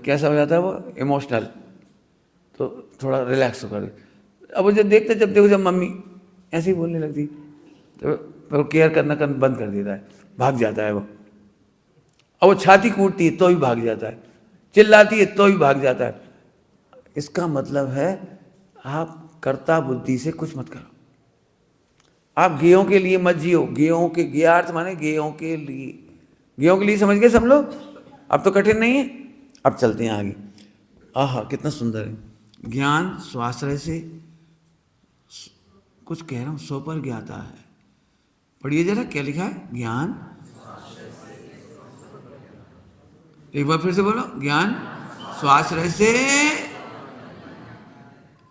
कैसा हो जाता है, वो इमोशनल, तो थोड़ा रिलैक्स होकर, अब वो जब देखते जब देखो जब मम्मी ऐसे ही बोलने लगती तो केयर करना बंद कर देता है, भाग जाता है वो। और वो छाती कूटती है तो भी भाग जाता है, चिल्लाती है तो भी भाग जाता है। इसका मतलब है आप कर्ता बुद्धि से कुछ मत करो, आप गेयों के लिए मत जियो। गेयों के, गेयार्थ माने गेयों के लिए, गेयों के लिए समझ गए सब लोग? अब तो कठिन नहीं है, अब चलते हैं आगे। आह कितना सुंदर है, ज्ञान स्वाश्रय से, कुछ कह रहा हूं सो पर ज्ञाता है, पढ़िए जरा क्या लिखा है, ज्ञान, एक बार फिर से बोलो, ज्ञान स्वाश्रय से,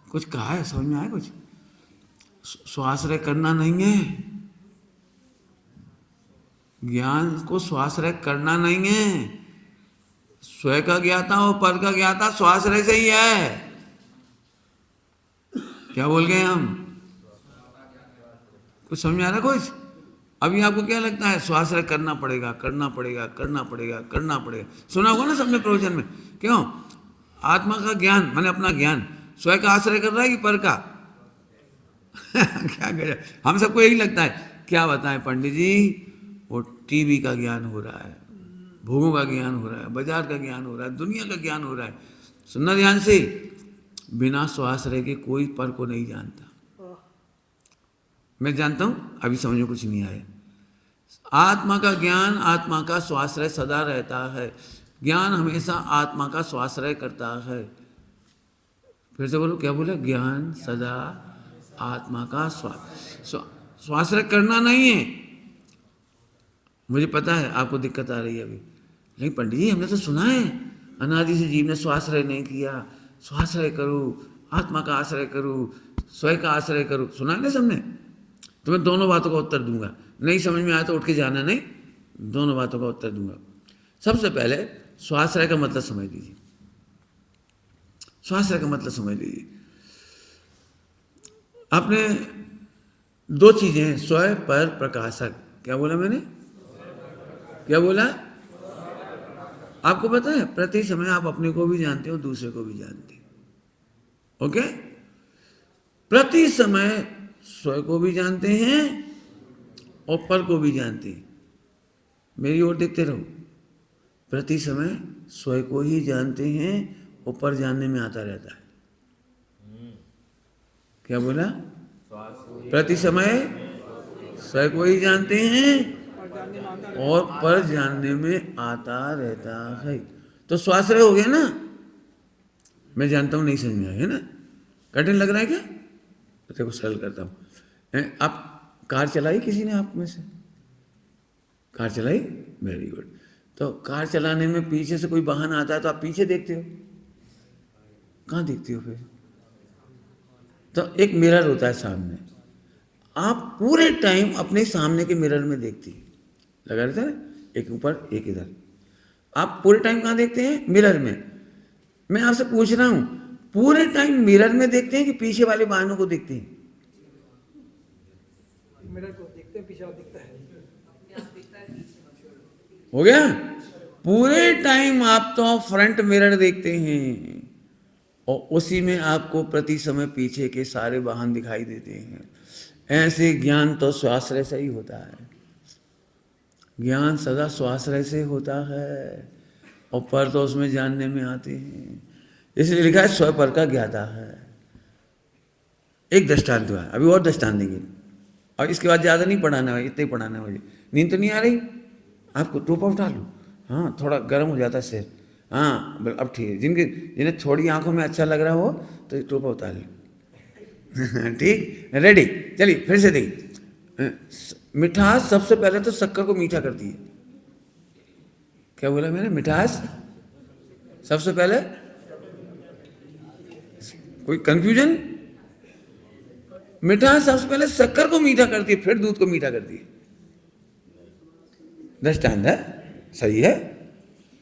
कुछ कहा है समझ में आया कुछ? स्वाश्रय करना नहीं है, ज्ञान को स्वाश्रय करना नहीं है, स्वयं का ज्ञाता और पर का ज्ञाता स्वाश्रय से ही है। क्या बोल गए हम? कुछ समझ में आ रहा कुछ? अभी आपको क्या लगता है? स्वाश्रय करना पड़ेगा करना पड़ेगा करना पड़ेगा करना पड़ेगा, सुना होगा ना सबने प्रवचन में। क्यों? आत्मा का ज्ञान माने अपना ज्ञान स्वयं का आश्रय कर रहा है कि पर का? क्या कर, हम सबको यही लगता है। क्या बताएं पंडित जी, वो टीवी का ज्ञान हो रहा है, भोगों का ज्ञान हो रहा है, बाजार का ज्ञान हो रहा है, दुनिया का ज्ञान हो रहा है। सुनना ध्यान से, बिना स्वाश्रय के कोई पर को नहीं जानता। मैं जानता हूं अभी समझ में कुछ नहीं आया। आत्मा का ज्ञान, आत्मा का स्वाश्रय सदा रहता है, ज्ञान हमेशा आत्मा का स्वाश्रय करता है। फिर से बोलो, क्या बोला? ज्ञान सदा आत्मा का स्वाश्रय करना नहीं है। मुझे पता है आपको दिक्कत आ रही है अभी, लेकिन पंडित जी हमने तो सुना है अनादि से जीव ने स्वाश्रय नहीं किया, स्वाश्रय करो, आत्मा का आश्रय करो, स्वयं का आश्रय करो, सुना है ना सबने? तो मैं दोनों बातों का उत्तर दूंगा, नहीं समझ में आया तो उठ के जाना नहीं, दोनों बातों का उत्तर दूंगा। सबसे पहले स्वाश्रय का मतलब समझ लीजिए, स्वाश्रय का मतलब समझ लीजिए। आपने दो चीजें हैं, स्वयं पर प्रकाशक। क्या बोला मैंने? क्या बोला? आपको पता है प्रति समय आप अपने को भी जानते हो, दूसरे को भी जानते हो। ओके? प्रति समय स्वयं को भी जानते हैं और पर को भी जानते हैं। मेरी ओर देखते रहो, प्रति समय स्वयं को ही जानते हैं और पर जानने में आता रहता है। क्या बोला? प्रति समय स्वयं को ही जानते हैं और पर जानने में आता रहता है। तो स्वाश्रय हो गया ना? मैं जानता हूं नहीं समझ में आया है ना? कठिन लग रहा है क्या? देखो सरल करता हूँ। आप कार चलाई किसी ने आप में से? कार चलाई? Very good. तो कार चलाने में पीछे से कोई वाहन आता है तो आप पीछे देखते हो, कहाँ देखते हो फिर? तो एक मिरर होता है सामने, आप पूरे टाइम अपने सामने के मिरर में देखती है, लगा रहता है ना, एक ऊपर एक इधर। आप पूरे टाइम कहाँ देखते हैं? मिरर में। मैं आपसे पूछ रहा हूं, पूरे टाइम मिरर में देखते हैं कि पीछे वाले वाहनों को देखते हैं? मिरर को देखते हैं, पीछे दिखता है। हो गया। पूरे टाइम आप तो फ्रंट मिरर देखते हैं और उसी में आपको प्रति समय पीछे के सारे वाहन दिखाई देते हैं। ऐसे ज्ञान तो स्वाश्रय से ही होता है, ज्ञान सदा स्वाश्रय से होता है और पर तो उसमें जानने में आते हैं। इसलिए लिखा है स्वपर का ज्ञाता है। एक दृष्टांत हुआ, अभी और दृष्टांत देंगे और इसके बाद ज़्यादा नहीं पढ़ाना है, इतना ही पढ़ाना है मुझे। नींद तो नहीं आ रही आपको? टोपा उठा लो, हाँ थोड़ा गर्म हो जाता है सिर, हाँ अब ठीक है। जिन्हें थोड़ी आंखों में अच्छा लग रहा हो तो टोपा उतार लो। ठीक, रेडी, चलिए फिर से देखिए। मिठास सबसे पहले तो शक्कर को मीठा करती है। क्या बोला मैंने? मिठास सबसे पहले, कोई कंफ्यूजन? मिठास सबसे पहले शक्कर को मीठा करती है, फिर दूध को मीठा करती है। दृष्टांत है, सही है।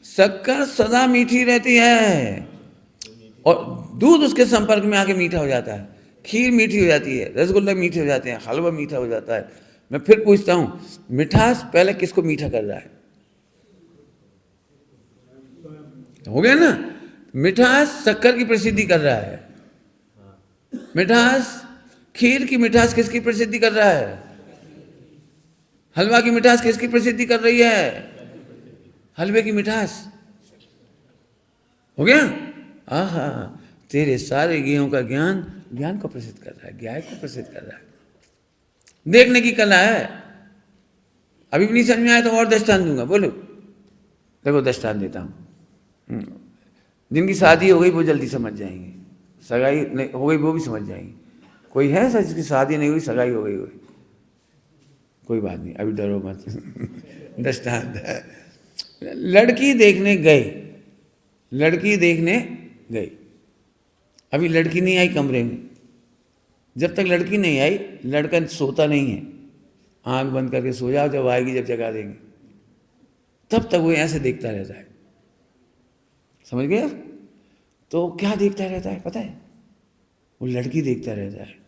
शक्कर सदा मीठी रहती है और दूध उसके संपर्क में आके मीठा हो जाता है। खीर मीठी हो जाती है, रसगुल्ला मीठे हो जाते हैं, हलवा मीठा हो जाता है। मैं फिर पूछता हूं, मिठास पहले किसको मीठा कर रहा है? हो गया ना? मिठास शक्कर की प्रसिद्धि कर रहा है। मिठास, खीर की मिठास किसकी प्रसिद्धि कर रहा है? हलवा की मिठास किसकी प्रसिद्धि कर रही है? हलवे की मिठास। हो गया? आहा, तेरे सारे ज्ञों का ज्ञान ज्ञान को प्रसिद्ध कर रहा है, ज्ञान को प्रसिद्ध कर रहा है। देखने की कला है। अभी भी नहीं समझ में आया तो और दृष्टांत दूंगा, बोलो। देखो दृष्टांत देता हूं। जिनकी शादी हो गई वो जल्दी समझ जाएंगे, सगाई नहीं हो गई वो भी समझ जाएंगे। कोई है सर जिसकी शादी नहीं हुई, सगाई हो गई? कोई बात नहीं, अभी डरो मत। दृष्टांत है। लड़की देखने गए, लड़की देखने गई, अभी लड़की नहीं आई कमरे में। जब तक लड़की नहीं आई लड़का सोता नहीं है, आंख बंद करके सो जाओ, जब आएगी जब जगा देंगे, तब तक वो ऐसे देखता रहता है। समझ गए? तो क्या देखता रहता है पता है? वो लड़की देखता रहता है।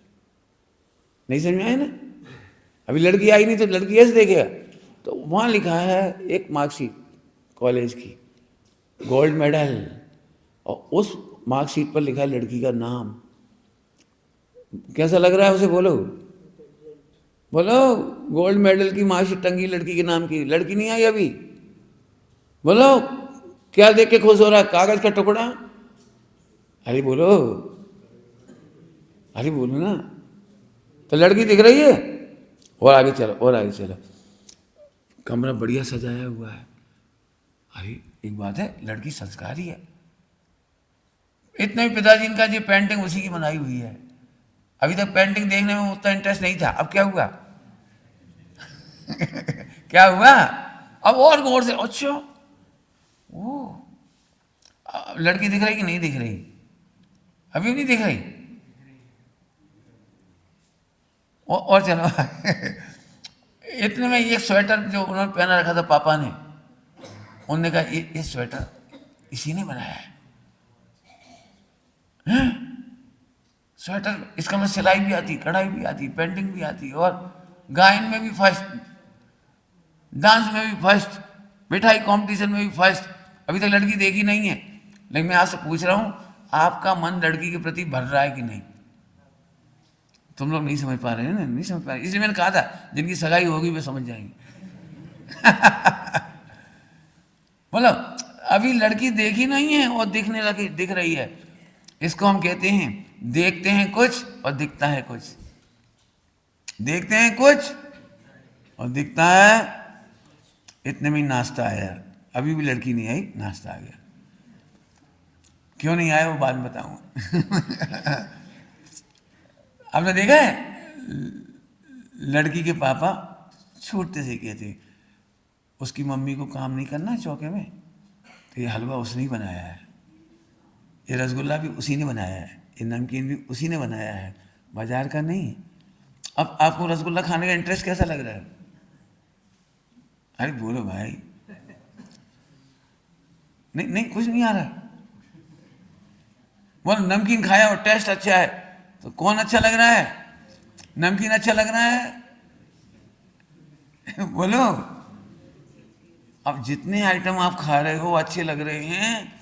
नहीं समझ में आया ना? अभी लड़की आई नहीं तो लड़की ऐसे देखेगा। तो वहाँ लिखा है एक मार्कशीट कॉलेज की, गोल्ड मेडल, और उस मार्कशीट पर लिखा है लड़की का नाम। कैसा लग रहा है उसे? बोलो बोलो। गोल्ड मेडल की मार्कशीट टंगी लड़की के नाम की, लड़की नहीं आई अभी। बोलो, क्या देख के खुश हो रहा है? कागज का टुकड़ा? अरे बोलो, अरे बोलो ना। तो लड़की दिख रही है। और आगे चलो, और आगे चलो, कमरा बढ़िया सजाया हुआ है। अरे एक बात है, लड़की संस्कारी है। इतने भी पिताजी इनका ये पेंटिंग उसी की बनाई हुई है। अभी तक पेंटिंग देखने में उतना इंटरेस्ट नहीं था, अब क्या हुआ? क्या हुआ? अब और गौर से, अच्छा वो लड़की दिख रही कि नहीं दिख रही? अभी नहीं दिख रही। और चलो। इतने में एक स्वेटर जो उन्होंने पहना रखा था पापा ने, उन्होंने कहा ये स्वेटर इसी ने बनाया है। स्वेटर, इसका मतलब सिलाई भी आती, कढ़ाई भी आती, पेंटिंग भी आती, और गायन में भी फर्स्ट, डांस में भी फर्स्ट, मिठाई कंपटीशन में भी फर्स्ट। अभी तक लड़की देखी नहीं है, लेकिन मैं आपसे पूछ रहा हूं, आपका मन लड़की के प्रति भर रहा है कि नहीं? तुम लोग नहीं समझ पा रहे हैं ना, नहीं समझ पा रहे, इसलिए मैंने कहा था जिनकी सगाई होगी वे समझ जाएंगे। मतलब अभी लड़की देखी नहीं है और दिखने लगी, दिख रही है। इसको हम कहते हैं देखते हैं कुछ और दिखता है कुछ। देखते हैं कुछ और दिखता है। इतने में नाश्ता आया, अभी भी लड़की नहीं आई, नाश्ता आ गया। क्यों नहीं आया वो बाद में बताऊंगा। आपने देखा है लड़की के पापा छोटे से कहते उसकी मम्मी को काम नहीं करना चौके में, तो ये हलवा उसने ही बनाया है, ये रसगुल्ला भी उसी ने बनाया है, ये नमकीन भी उसी ने बनाया है, बाजार का नहीं। अब आपको रसगुल्ला खाने का इंटरेस्ट कैसा लग रहा है? अरे बोलो भाई। नहीं नहीं, कुछ नहीं आ रहा। बोलो नमकीन खाया और टेस्ट अच्छा है, तो कौन अच्छा लग रहा है? नमकीन अच्छा लग रहा है? बोलो। अब जितने आइटम आप खा रहे हो अच्छे लग रहे हैं,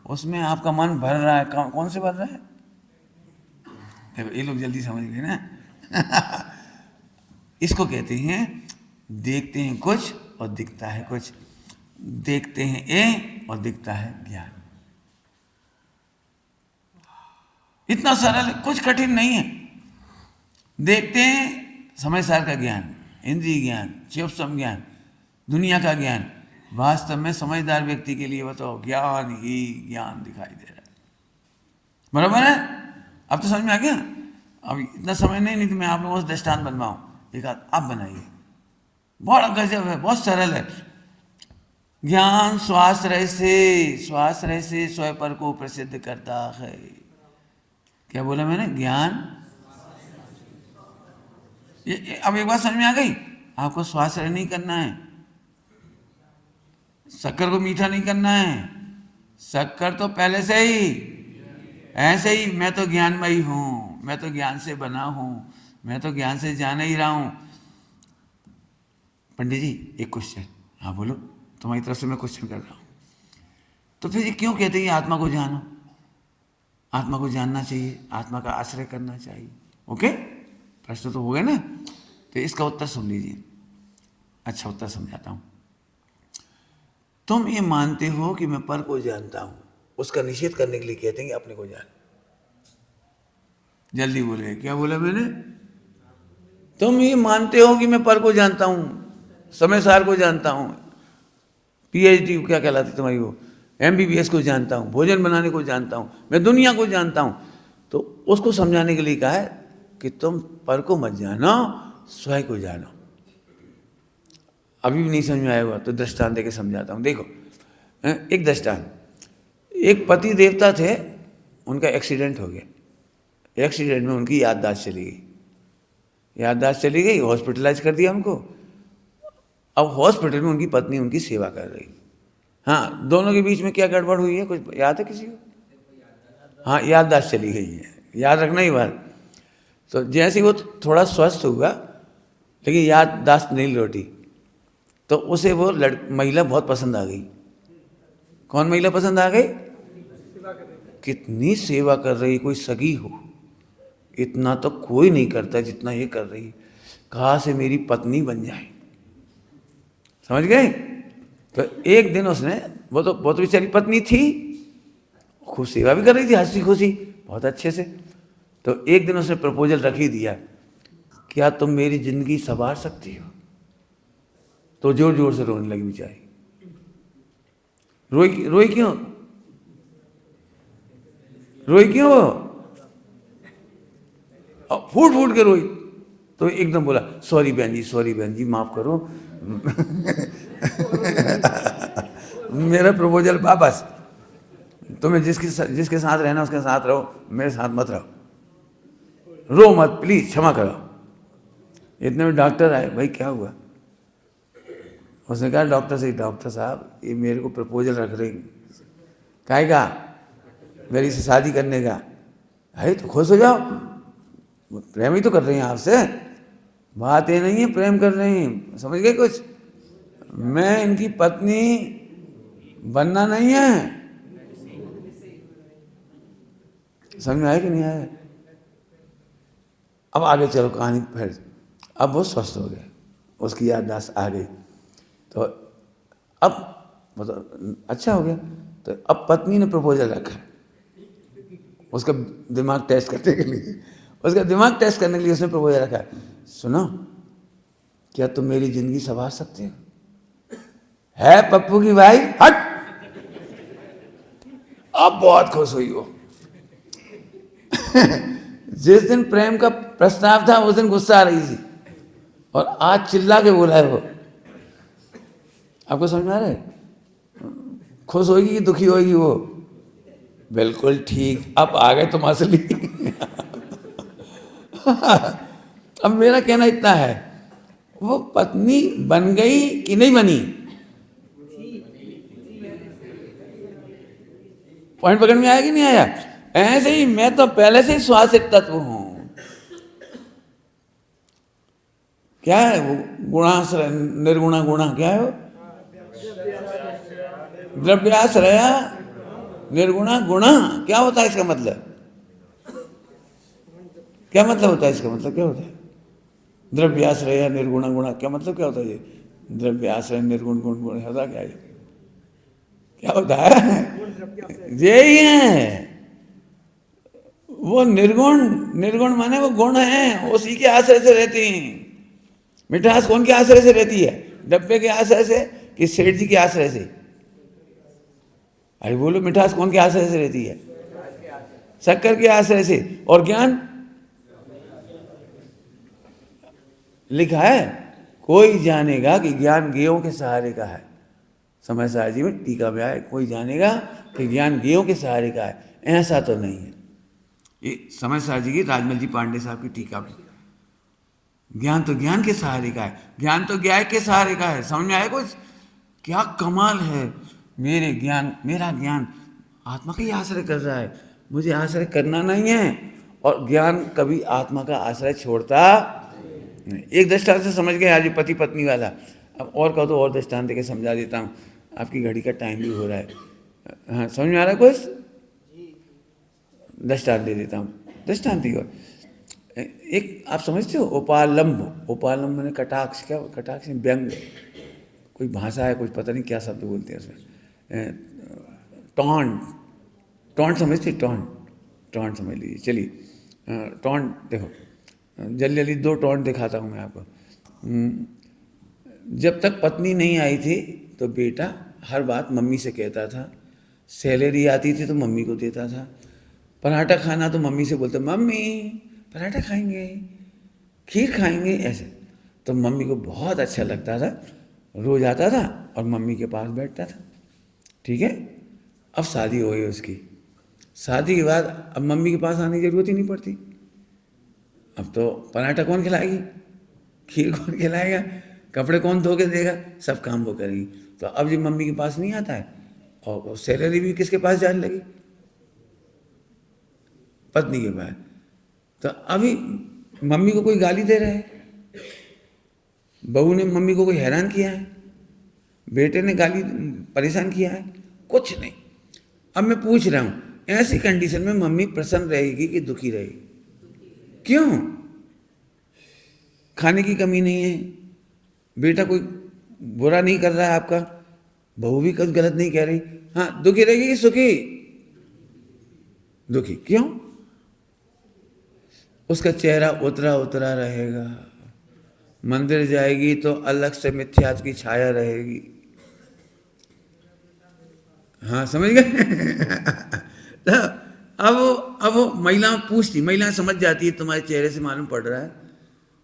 उसमें आपका मन भर रहा है। कौन से भर रहा है? देखो ये लोग जल्दी समझ गए ना। इसको कहते हैं देखते हैं कुछ और दिखता है कुछ, देखते हैं ए और दिखता है ज्ञान। इतना सरल है, कुछ कठिन नहीं है। देखते हैं समय सार का ज्ञान, इंद्रिय ज्ञान, चेष्टम ज्ञान, दुनिया का ज्ञान। वास्तव में समझदार व्यक्ति के लिए बताओ ज्ञान ही ज्ञान दिखाई दे रहा है। बराबर है? अब तो समझ में आ गया। अब इतना समय नहीं तो मैं आप लोगों से दृष्टांत बनवाऊं, एक आध आप बनाइए। बहुत गजब है, बहुत सरल है। ज्ञान स्वाश्रय से स्वयं पर को प्रसिद्ध करता है। क्या बोला मैंने? ज्ञान। अब एक बात समझ में आ गई, आपको स्वाश्रय नहीं करना है, शक्कर को मीठा नहीं करना है। शक्कर तो पहले से ही ऐसे ही, मैं तो ज्ञानमयी हूं, मैं तो ज्ञान से बना हूं, मैं तो ज्ञान से जान ही रहा हूं। पंडित जी एक क्वेश्चन। हाँ बोलो, तुम्हारी तरफ से मैं क्वेश्चन कर रहा हूं। तो फिर ये क्यों कहते हैं आत्मा को जानो? आत्मा को जानना चाहिए, आत्मा का आश्रय करना चाहिए। ओके, प्रश्न तो हो गए ना। तो इसका उत्तर सुन लीजिए। अच्छा उत्तर समझाता हूं। तुम ये मानते हो कि मैं पर को जानता हूं, उसका निषेध करने के लिए कहते हैं कि अपने को जान। जल्दी बोले, क्या बोला मैंने? तुम ये मानते हो कि मैं पर को जानता हूं, समय सार को जानता हूं, पीएचडी क्या कहलाती तुम्हारी वो, एमबीबीएस को जानता हूं, भोजन बनाने को जानता हूं, मैं दुनिया को जानता हूं। तो उसको समझाने के लिए कहा है कि तुम पर को मत जानो, स्वयं को जानो। अभी भी नहीं समझ में आया हुआ तो दृष्टांत देके समझाता हूं। देखो एक दृष्टांत, एक पति देवता थे, उनका एक्सीडेंट हो गया। एक्सीडेंट में उनकी याददाश्त चली गई, याददाश्त चली गई, हॉस्पिटलाइज कर दिया उनको। अब हॉस्पिटल में उनकी पत्नी उनकी सेवा कर रही। हाँ, दोनों के बीच में क्या गड़बड़ हुई है कुछ याद है किसी को? हाँ, याददाश्त चली गई है, याद रखना ही बात। तो जैसे ही वो थोड़ा स्वस्थ हुआ, लेकिन याददाश्त नहीं लौटी, तो उसे वो महिला बहुत पसंद आ गई। कौन महिला पसंद आ गई? कितनी सेवा कर रही, कोई सगी हो, इतना तो कोई नहीं करता जितना ये कर रही। कहाँ से मेरी पत्नी बन जाए, समझ गए? तो एक दिन उसने, वो तो बेचारी पत्नी थी, खूब सेवा भी कर रही थी, हंसी खुशी बहुत अच्छे से। तो एक दिन उसने प्रपोजल रख ही दिया, क्या तुम मेरी जिंदगी संवार सकती हो? तो जोर जोर से रोने लगी बेचारी। रोई क्यों? रोई क्यों? और फूट फूट के रोई। तो एकदम बोला, सॉरी बहन जी माफ करो, मेरा प्रपोजल वापस। तुम्हें जिसके साथ रहना उसके साथ रहो, मेरे साथ मत रहो, रो मत प्लीज, क्षमा करो। इतने में डॉक्टर आए, भाई क्या हुआ? उसने कहा डॉक्टर साहब ये मेरे को प्रपोजल रख रही। काहे का? मेरी से शादी करने का। अरे तो खुश हो जाओ, प्रेम ही तो कर रही हैं आपसे। बात ये नहीं है प्रेम कर रही हैं, समझ गए कुछ? मैं इनकी पत्नी बनना नहीं है। समझ में आया कि नहीं आया? अब आगे चलो कहानी फिर। अब वो स्वस्थ हो गए, उसकी याददाश्त आ गई, तो अब मतलब अच्छा हो गया। तो अब पत्नी ने प्रपोजल रखा, उसका दिमाग टेस्ट करने के लिए, उसने प्रपोजल रखा, सुनो क्या तुम मेरी जिंदगी संवार सकते हो? है पप्पू की भाई, हट। अब बहुत खुश हुई वो। जिस दिन प्रेम का प्रस्ताव था, उस दिन गुस्सा आ रही थी और आज चिल्ला के बोला है वो। आपको समझ में आ रहा है? खुश होगी कि दुखी होगी वो? बिल्कुल ठीक। अब आ गए तुम असली। अब मेरा कहना इतना है, वो पत्नी बन गई कि नहीं बनी? पॉइंट पकड़ में आया कि नहीं आया? ऐसे ही मैं तो पहले से ही स्वासित तत्व हूं। क्या है वो? गुणाश्रय निर्गुणा गुणा क्या है वो? द्रव्याश्रय निर्गुणा गुणा। क्या होता है इसका मतलब? क्या मतलब होता है इसका मतलब? क्या होता है द्रव्याश्रय निर्गुणा गुणा? क्या मतलब क्या होता है ये द्रव्याश्रय निर्गुण गुण गुण? होता क्या है? क्या होता है? यही है वो निर्गुण। निर्गुण माने वो गुण है, उसी के आश्रय से रहती हैं। मिठास कौन के आश्रय से रहती है? डब्बे के आश्रय से कि सेठ जी के आश्रय से? अरे बोलो, मिठास कौन के आश्रय से रहती है? शक्कर के आश्रय से। और ज्ञान लिखा है, कोई जानेगा कि ज्ञान गेयों के सहारे का है। समय सार जी में टीका में आए, कोई जानेगा कि ज्ञान गेयों के सहारे का है। ऐसा तो नहीं है। ये समय सार जी की, राजमल जी पांडे साहब की टीका में। ज्ञान तो ज्ञान के सहारे का है, ज्ञान तो ज्ञान के सहारे का है। समझ में आया कुछ? क्या कमाल है। मेरा ज्ञान आत्मा का ही आश्रय कर रहा है, मुझे आश्रय करना नहीं है। और ज्ञान कभी आत्मा का आश्रय छोड़ता नहीं। एक दृष्टांत से समझ गए आज पति पत्नी वाला। अब और कहो तो और दृष्टांत देके समझा देता हूँ। आपकी घड़ी का टाइम भी हो रहा है। हाँ, समझ में आ रहा है कुछ? दृष्टांत दे देता हूँ। दृष्टांत ही और एक आप समझते हो, उपालंब। उपालंब मैंने कटाक्ष। क्या कटाक्ष? व्यंग। कोई भाषा है, कुछ पता नहीं क्या शब्द बोलते हैं उसमें। टॉन्ट। टॉन्ट समझते? टॉन्ट समझ लीजिए। चलिए टॉन्ट देखो, जल्दी 2 टॉन्ट दिखाता हूँ मैं आपको। जब तक पत्नी नहीं आई थी तो बेटा हर बात मम्मी से कहता था। सैलरी आती थी तो मम्मी को देता था। पराठा खाना तो मम्मी से बोलता, मम्मी पराठा खाएंगे, खीर खाएंगे, ऐसे। तो मम्मी को बहुत अच्छा लगता था, रोज आता था और मम्मी के पास बैठता था। ठीक है। अब शादी हो गई उसकी। शादी के बाद अब मम्मी के पास आने की जरूरत ही नहीं पड़ती। अब तो पराठा कौन खिलाएगी, खीर कौन खिलाएगा, कपड़े कौन धो के देगा, सब काम वो करेगी। तो अब जब मम्मी के पास नहीं आता है और सैलरी भी किसके पास जाने लगी? पत्नी के पास। तो अभी मम्मी को कोई गाली दे रहा है, बहू ने मम्मी को कोई हैरान किया है, बेटे ने गाली परेशान किया है? कुछ नहीं। अब मैं पूछ रहा हूं, ऐसी कंडीशन में मम्मी प्रसन्न रहेगी कि दुखी रहेगी? क्यों? खाने की कमी नहीं है, बेटा कोई बुरा नहीं कर रहा है आपका, बहू भी कुछ गलत नहीं कह रही। हाँ, दुखी रहेगी कि सुखी? दुखी। क्यों? उसका चेहरा उतरा उतरा रहेगा। मंदिर जाएगी तो अलग से मिथ्यात्व की छाया रहेगी। हाँ, समझ गए? तो अब वो महिला पूछती, महिला समझ जाती है, तुम्हारे चेहरे से मालूम पड़ रहा है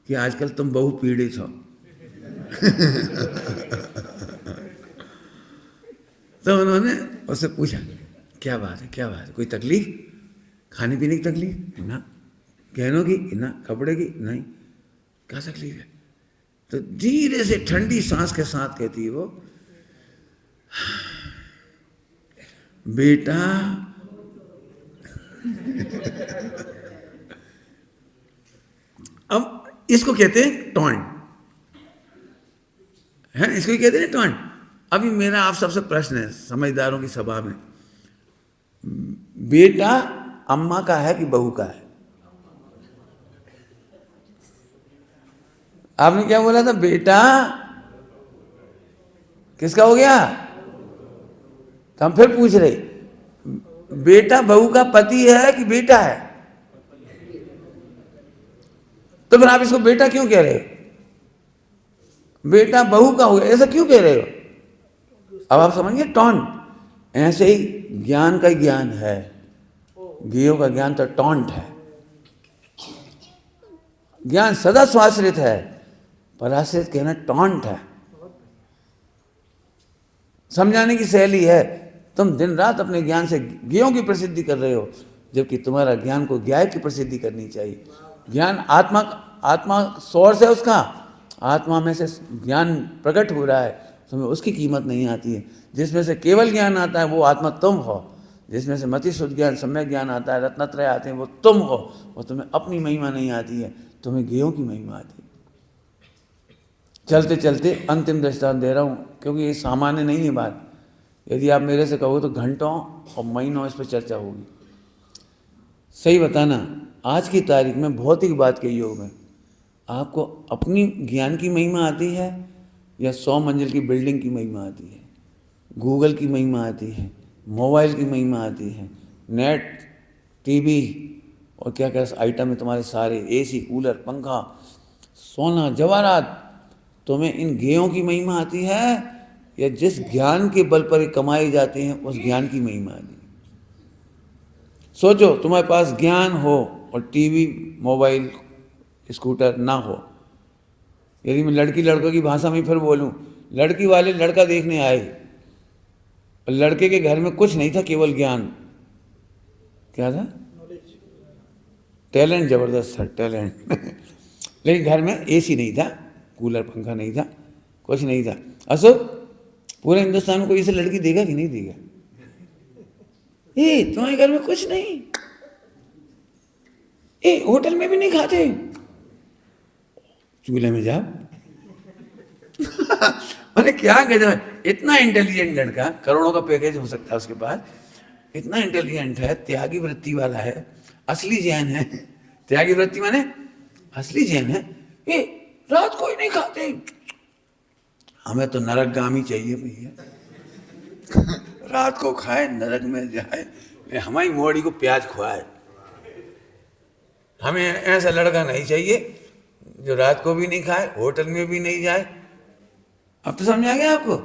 कि आजकल तुम बहु पीड़ित हो। तो उन्होंने उससे पूछा, क्या बात है, क्या बात है, कोई तकलीफ? खाने पीने की तकलीफ ना, गहनों की ना, कपड़े की नहीं, क्या तकलीफ है? तो धीरे से ठंडी सांस के साथ कहती है वो, बेटा अब इसको कहते हैं टॉन्ट, है इसको ही कहते हैं टॉन्ट। अभी मेरा आप सबसे प्रश्न है, समझदारों की सभा में, बेटा अम्मा का है कि बहू का है? आपने क्या बोला था? बेटा किसका हो गया? तो हम फिर पूछ रहे, बेटा बहू का पति है कि बेटा है? तो फिर आप इसको बेटा क्यों कह रहे हो? बेटा बहू का हो गया, ऐसा क्यों कह रहे हो? अब आप समझिए टॉन्ट। ऐसे ही ज्ञान का ज्ञान है, गेयों का ज्ञान तो टॉन्ट है। ज्ञान सदा स्वाश्रित है, पराश्रित कहना टॉन्ट है, समझाने की शैली है। तुम दिन रात अपने ज्ञान से ज्ञेयों की प्रसिद्धि कर रहे हो, जबकि तुम्हारा ज्ञान को ज्ञाय की प्रसिद्धि करनी चाहिए। ज्ञान आत्मा सोर्स है उसका, आत्मा में से ज्ञान प्रकट हो रहा है, तुम्हें उसकी कीमत नहीं आती है। जिसमें से केवल ज्ञान आता है वो आत्मा तुम हो, जिसमें से मति शुद्ध ज्ञान सम्यक ज्ञान आता है, रत्नत्रय आते हैं, वो तुम हो। और तुम्हें अपनी महिमा नहीं आती है, तुम्हें ज्ञेयों की महिमा आती है। चलते चलते अंतिम दृष्टांत दे रहा हूँ, क्योंकि ये सामान्य नहीं है बात। यदि आप मेरे से कहो तो घंटों और महीनों इस पर चर्चा होगी। सही बताना, आज की तारीख में भौतिक बात के युग में आपको अपनी ज्ञान की महिमा आती है या 100 मंजिल की बिल्डिंग की महिमा आती है, गूगल की महिमा आती है, मोबाइल की महिमा आती है, नेट, टीवी और क्या क्या आइटम है तुम्हारे सारे, एसी, कूलर, पंखा, सोना, जवाहरात, तुम्हें इन ज्ञेयों की महिमा आती है या जिस ज्ञान के बल पर ये कमाए जाते हैं उस ज्ञान की महिमा आती है? सोचो, तुम्हारे पास ज्ञान हो और टीवी, मोबाइल, स्कूटर ना हो। यदि मैं लड़की लड़कों की भाषा में फिर बोलूं, लड़की वाले लड़का देखने आए और लड़के के घर में कुछ नहीं था, केवल ज्ञान। क्या था? टैलेंट जबरदस्त था, टैलेंट लेकिन घर में एसी नहीं था, कूलर पंखा नहीं था, कुछ नहीं था। अशोक, पूरे हिंदुस्तान में कोई ऐसे लड़की देगा कि नहीं देगा? तुम्हारे घर में कुछ नहीं, होटल में भी नहीं खाते, चूल्हे में जाओ अरे क्या कहते हैं, इतना इंटेलिजेंट लड़का, करोड़ों का पैकेज हो सकता है उसके पास, इतना इंटेलिजेंट है, त्यागी वृत्ति वाला है, असली जैन है। त्यागी वृत्ति माने असली जैन है। रात को ही नहीं खाते, हमें तो नरकगामी चाहिए भैया रात को खाए, नरक में जाए, हमारी मोड़ी को प्याज खुआए। हमें ऐसा लड़का नहीं चाहिए जो रात को भी नहीं खाए, होटल में भी नहीं जाए। अब तो समझ आ गया आपको?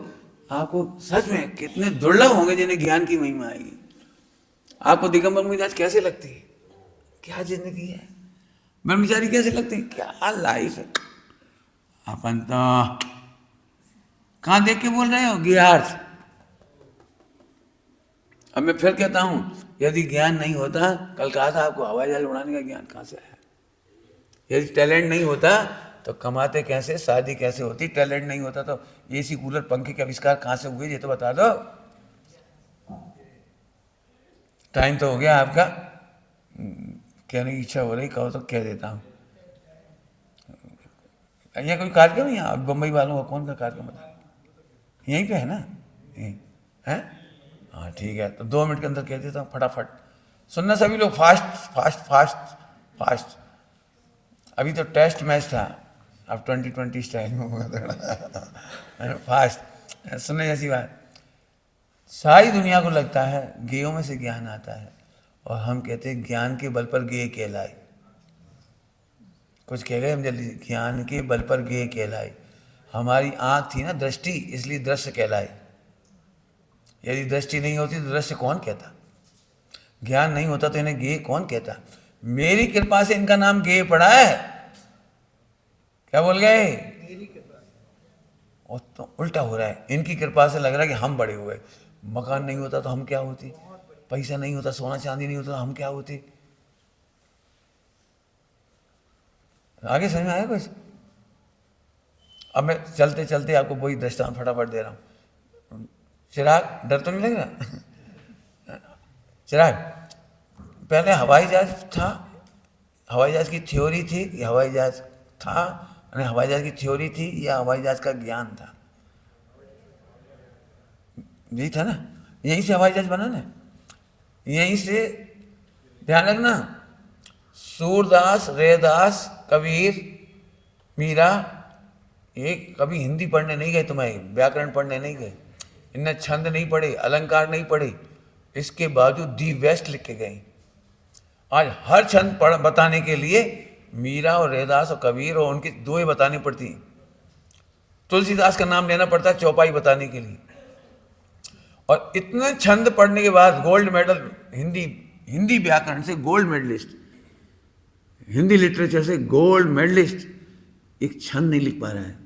आपको सच में कितने दुर्लभ होंगे जिन्हें ज्ञान की महिमा आएगी। आपको दिगंबर मिजाज कैसे लगती है? क्या जिंदगी है? ब्रह्मचारी कैसे लगते हैं? क्या लाइफ है? अपन तो कहाँ देख के बोल रहे हो? ज्ञार्थ। अब मैं फिर कहता हूं, यदि ज्ञान नहीं होता, कल कहा था आपको, हवाई जहाज उड़ाने का ज्ञान कहाँ से आया? यदि टैलेंट नहीं होता तो कमाते कैसे, शादी कैसे होती? टैलेंट नहीं होता तो एसी, कूलर, पंखे के आविष्कार कहाँ से हुए, ये तो बता दो। टाइम तो हो गया आपका, कहने की इच्छा हो रही, कहो तो कह देता हूँ। यहाँ कोई कार्यक्रम है? यहाँ बम्बई वालों का कौन का कार्यक्रम बता? यहीं पे है ना? यहीं है? हाँ ठीक है, तो 2 मिनट के अंदर कह देता हूँ फटाफट। सुनना सभी लोग, फास्ट फास्ट फास्ट फास्ट। अभी तो टेस्ट मैच था, अब 2020 स्टाइल में होगा थोड़ा फास्ट। सुनने जैसी बात, सारी दुनिया को लगता है ज्ञेयों में से ज्ञान आता है, और हम कहते हैं ज्ञान के बल पर ज्ञेय कहलाए। कुछ कह गए हम जल्दी, ज्ञान के बल पर ज्ञेय कहलाए। हमारी आंख थी ना दृष्टि, इसलिए दृश्य कहलाए। यदि दृष्टि नहीं होती तो दृश्य कौन कहता? ज्ञान नहीं होता तो इन्हें ज्ञेय कौन कहता? मेरी कृपा से इनका नाम ज्ञेय पड़ा है। क्या बोल गए? और तो उल्टा हो रहा है, इनकी कृपा से लग रहा है कि हम बड़े हुए। मकान नहीं होता तो हम क्या होते? पैसा नहीं होता, सोना चांदी नहीं होता तो हम क्या होते? आगे समझ में आया कुछ? अब मैं चलते चलते आपको वही दृष्टांत फटाफट दे रहा हूँ। चिराग, डर तो नहीं लग रहा? चिराग, पहले हवाई जहाज था, हवाई जहाज की थ्योरी थी या हवाई जहाज था, यानी हवाई जहाज की थ्योरी थी या हवाई जहाज का ज्ञान था? यही था ना, यहीं से हवाई जहाज बना ना, यहीं से। ध्यान रखना, सूरदास, रैदास, कबीर, मीरा, ये कभी हिंदी पढ़ने नहीं गए, तुम्हारे व्याकरण पढ़ने नहीं गए, इनने छंद नहीं पढ़े, अलंकार नहीं पढ़े, इसके बावजूद दी वेस्ट लिख के गए। आज हर छंद पढ़ बताने के लिए मीरा और रैदास और कबीर और उनकी दोहे बतानी पड़ती हैं। तुलसीदास का नाम लेना पड़ता है चौपाई बताने के लिए। और इतने छंद पढ़ने के बाद गोल्ड मेडल, हिंदी व्याकरण से गोल्ड मेडलिस्ट, हिंदी लिटरेचर से गोल्ड मेडलिस्ट एक छंद नहीं लिख पा रहा है।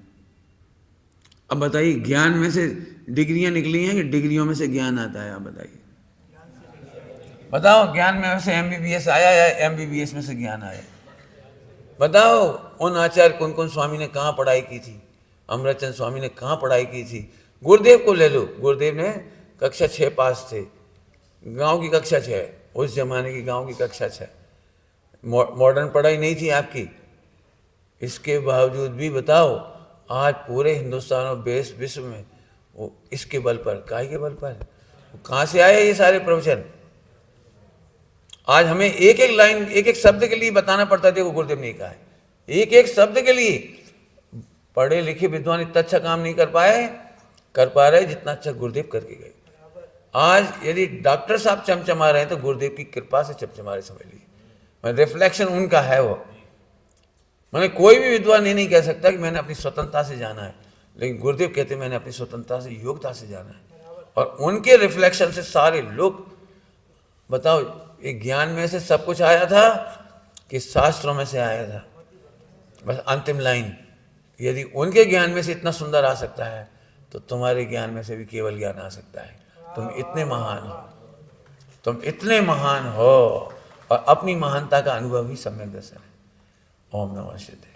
अब बताइए, ज्ञान में से डिग्रियां निकली हैं कि डिग्रियों में से ज्ञान आता है? आप बताइए, बताओ, ज्ञान में से एमबीबीएस आया या एमबीबीएस में से ज्ञान आया? बताओ, उन आचार्य कौन कौन स्वामी ने कहाँ पढ़ाई की थी? अमृतचंद स्वामी ने कहाँ पढ़ाई की थी? गुरुदेव को ले लो, गुरुदेव ने कक्षा 6 पास थे, गांव की कक्षा 6, उस जमाने की गांव की कक्षा 6, मॉडर्न पढ़ाई नहीं थी आपकी। इसके बावजूद भी बताओ, आज पूरे हिंदुस्तान और देश विश्व में वो इसके बल पर, काय के बल पर, कहाँ से आए ये सारे प्रवचन? आज हमें एक एक लाइन, एक एक शब्द के लिए बताना पड़ता था, वो गुरुदेव ने कहा है। एक एक शब्द के लिए पढ़े लिखे विद्वान इतना अच्छा काम नहीं कर पा रहे जितना अच्छा गुरुदेव करके गए। आज यदि डॉक्टर साहब चमचमा रहे हैं तो गुरुदेव की कृपा से चमचमा रहे, समझ लीजिए। रिफ्लेक्शन उनका है वो। मैंने कोई भी विद्वान ये नहीं कह सकता कि मैंने अपनी स्वतंत्रता से जाना है, लेकिन गुरुदेव कहते हैं मैंने अपनी स्वतंत्रता से, योग्यता से जाना है। और उनके रिफ्लेक्शन से सारे लोग, बताओ, ये ज्ञान में से सब कुछ आया था कि शास्त्रों में से आया था? बस अंतिम लाइन, यदि उनके ज्ञान में से इतना सुंदर आ सकता है तो तुम्हारे ज्ञान में से भी केवल ज्ञान आ सकता है। तुम इतने महान हो, तुम इतने महान हो, और अपनी महानता का अनुभव ही सम्यक दर्शन है। ओम नमः शिवाय।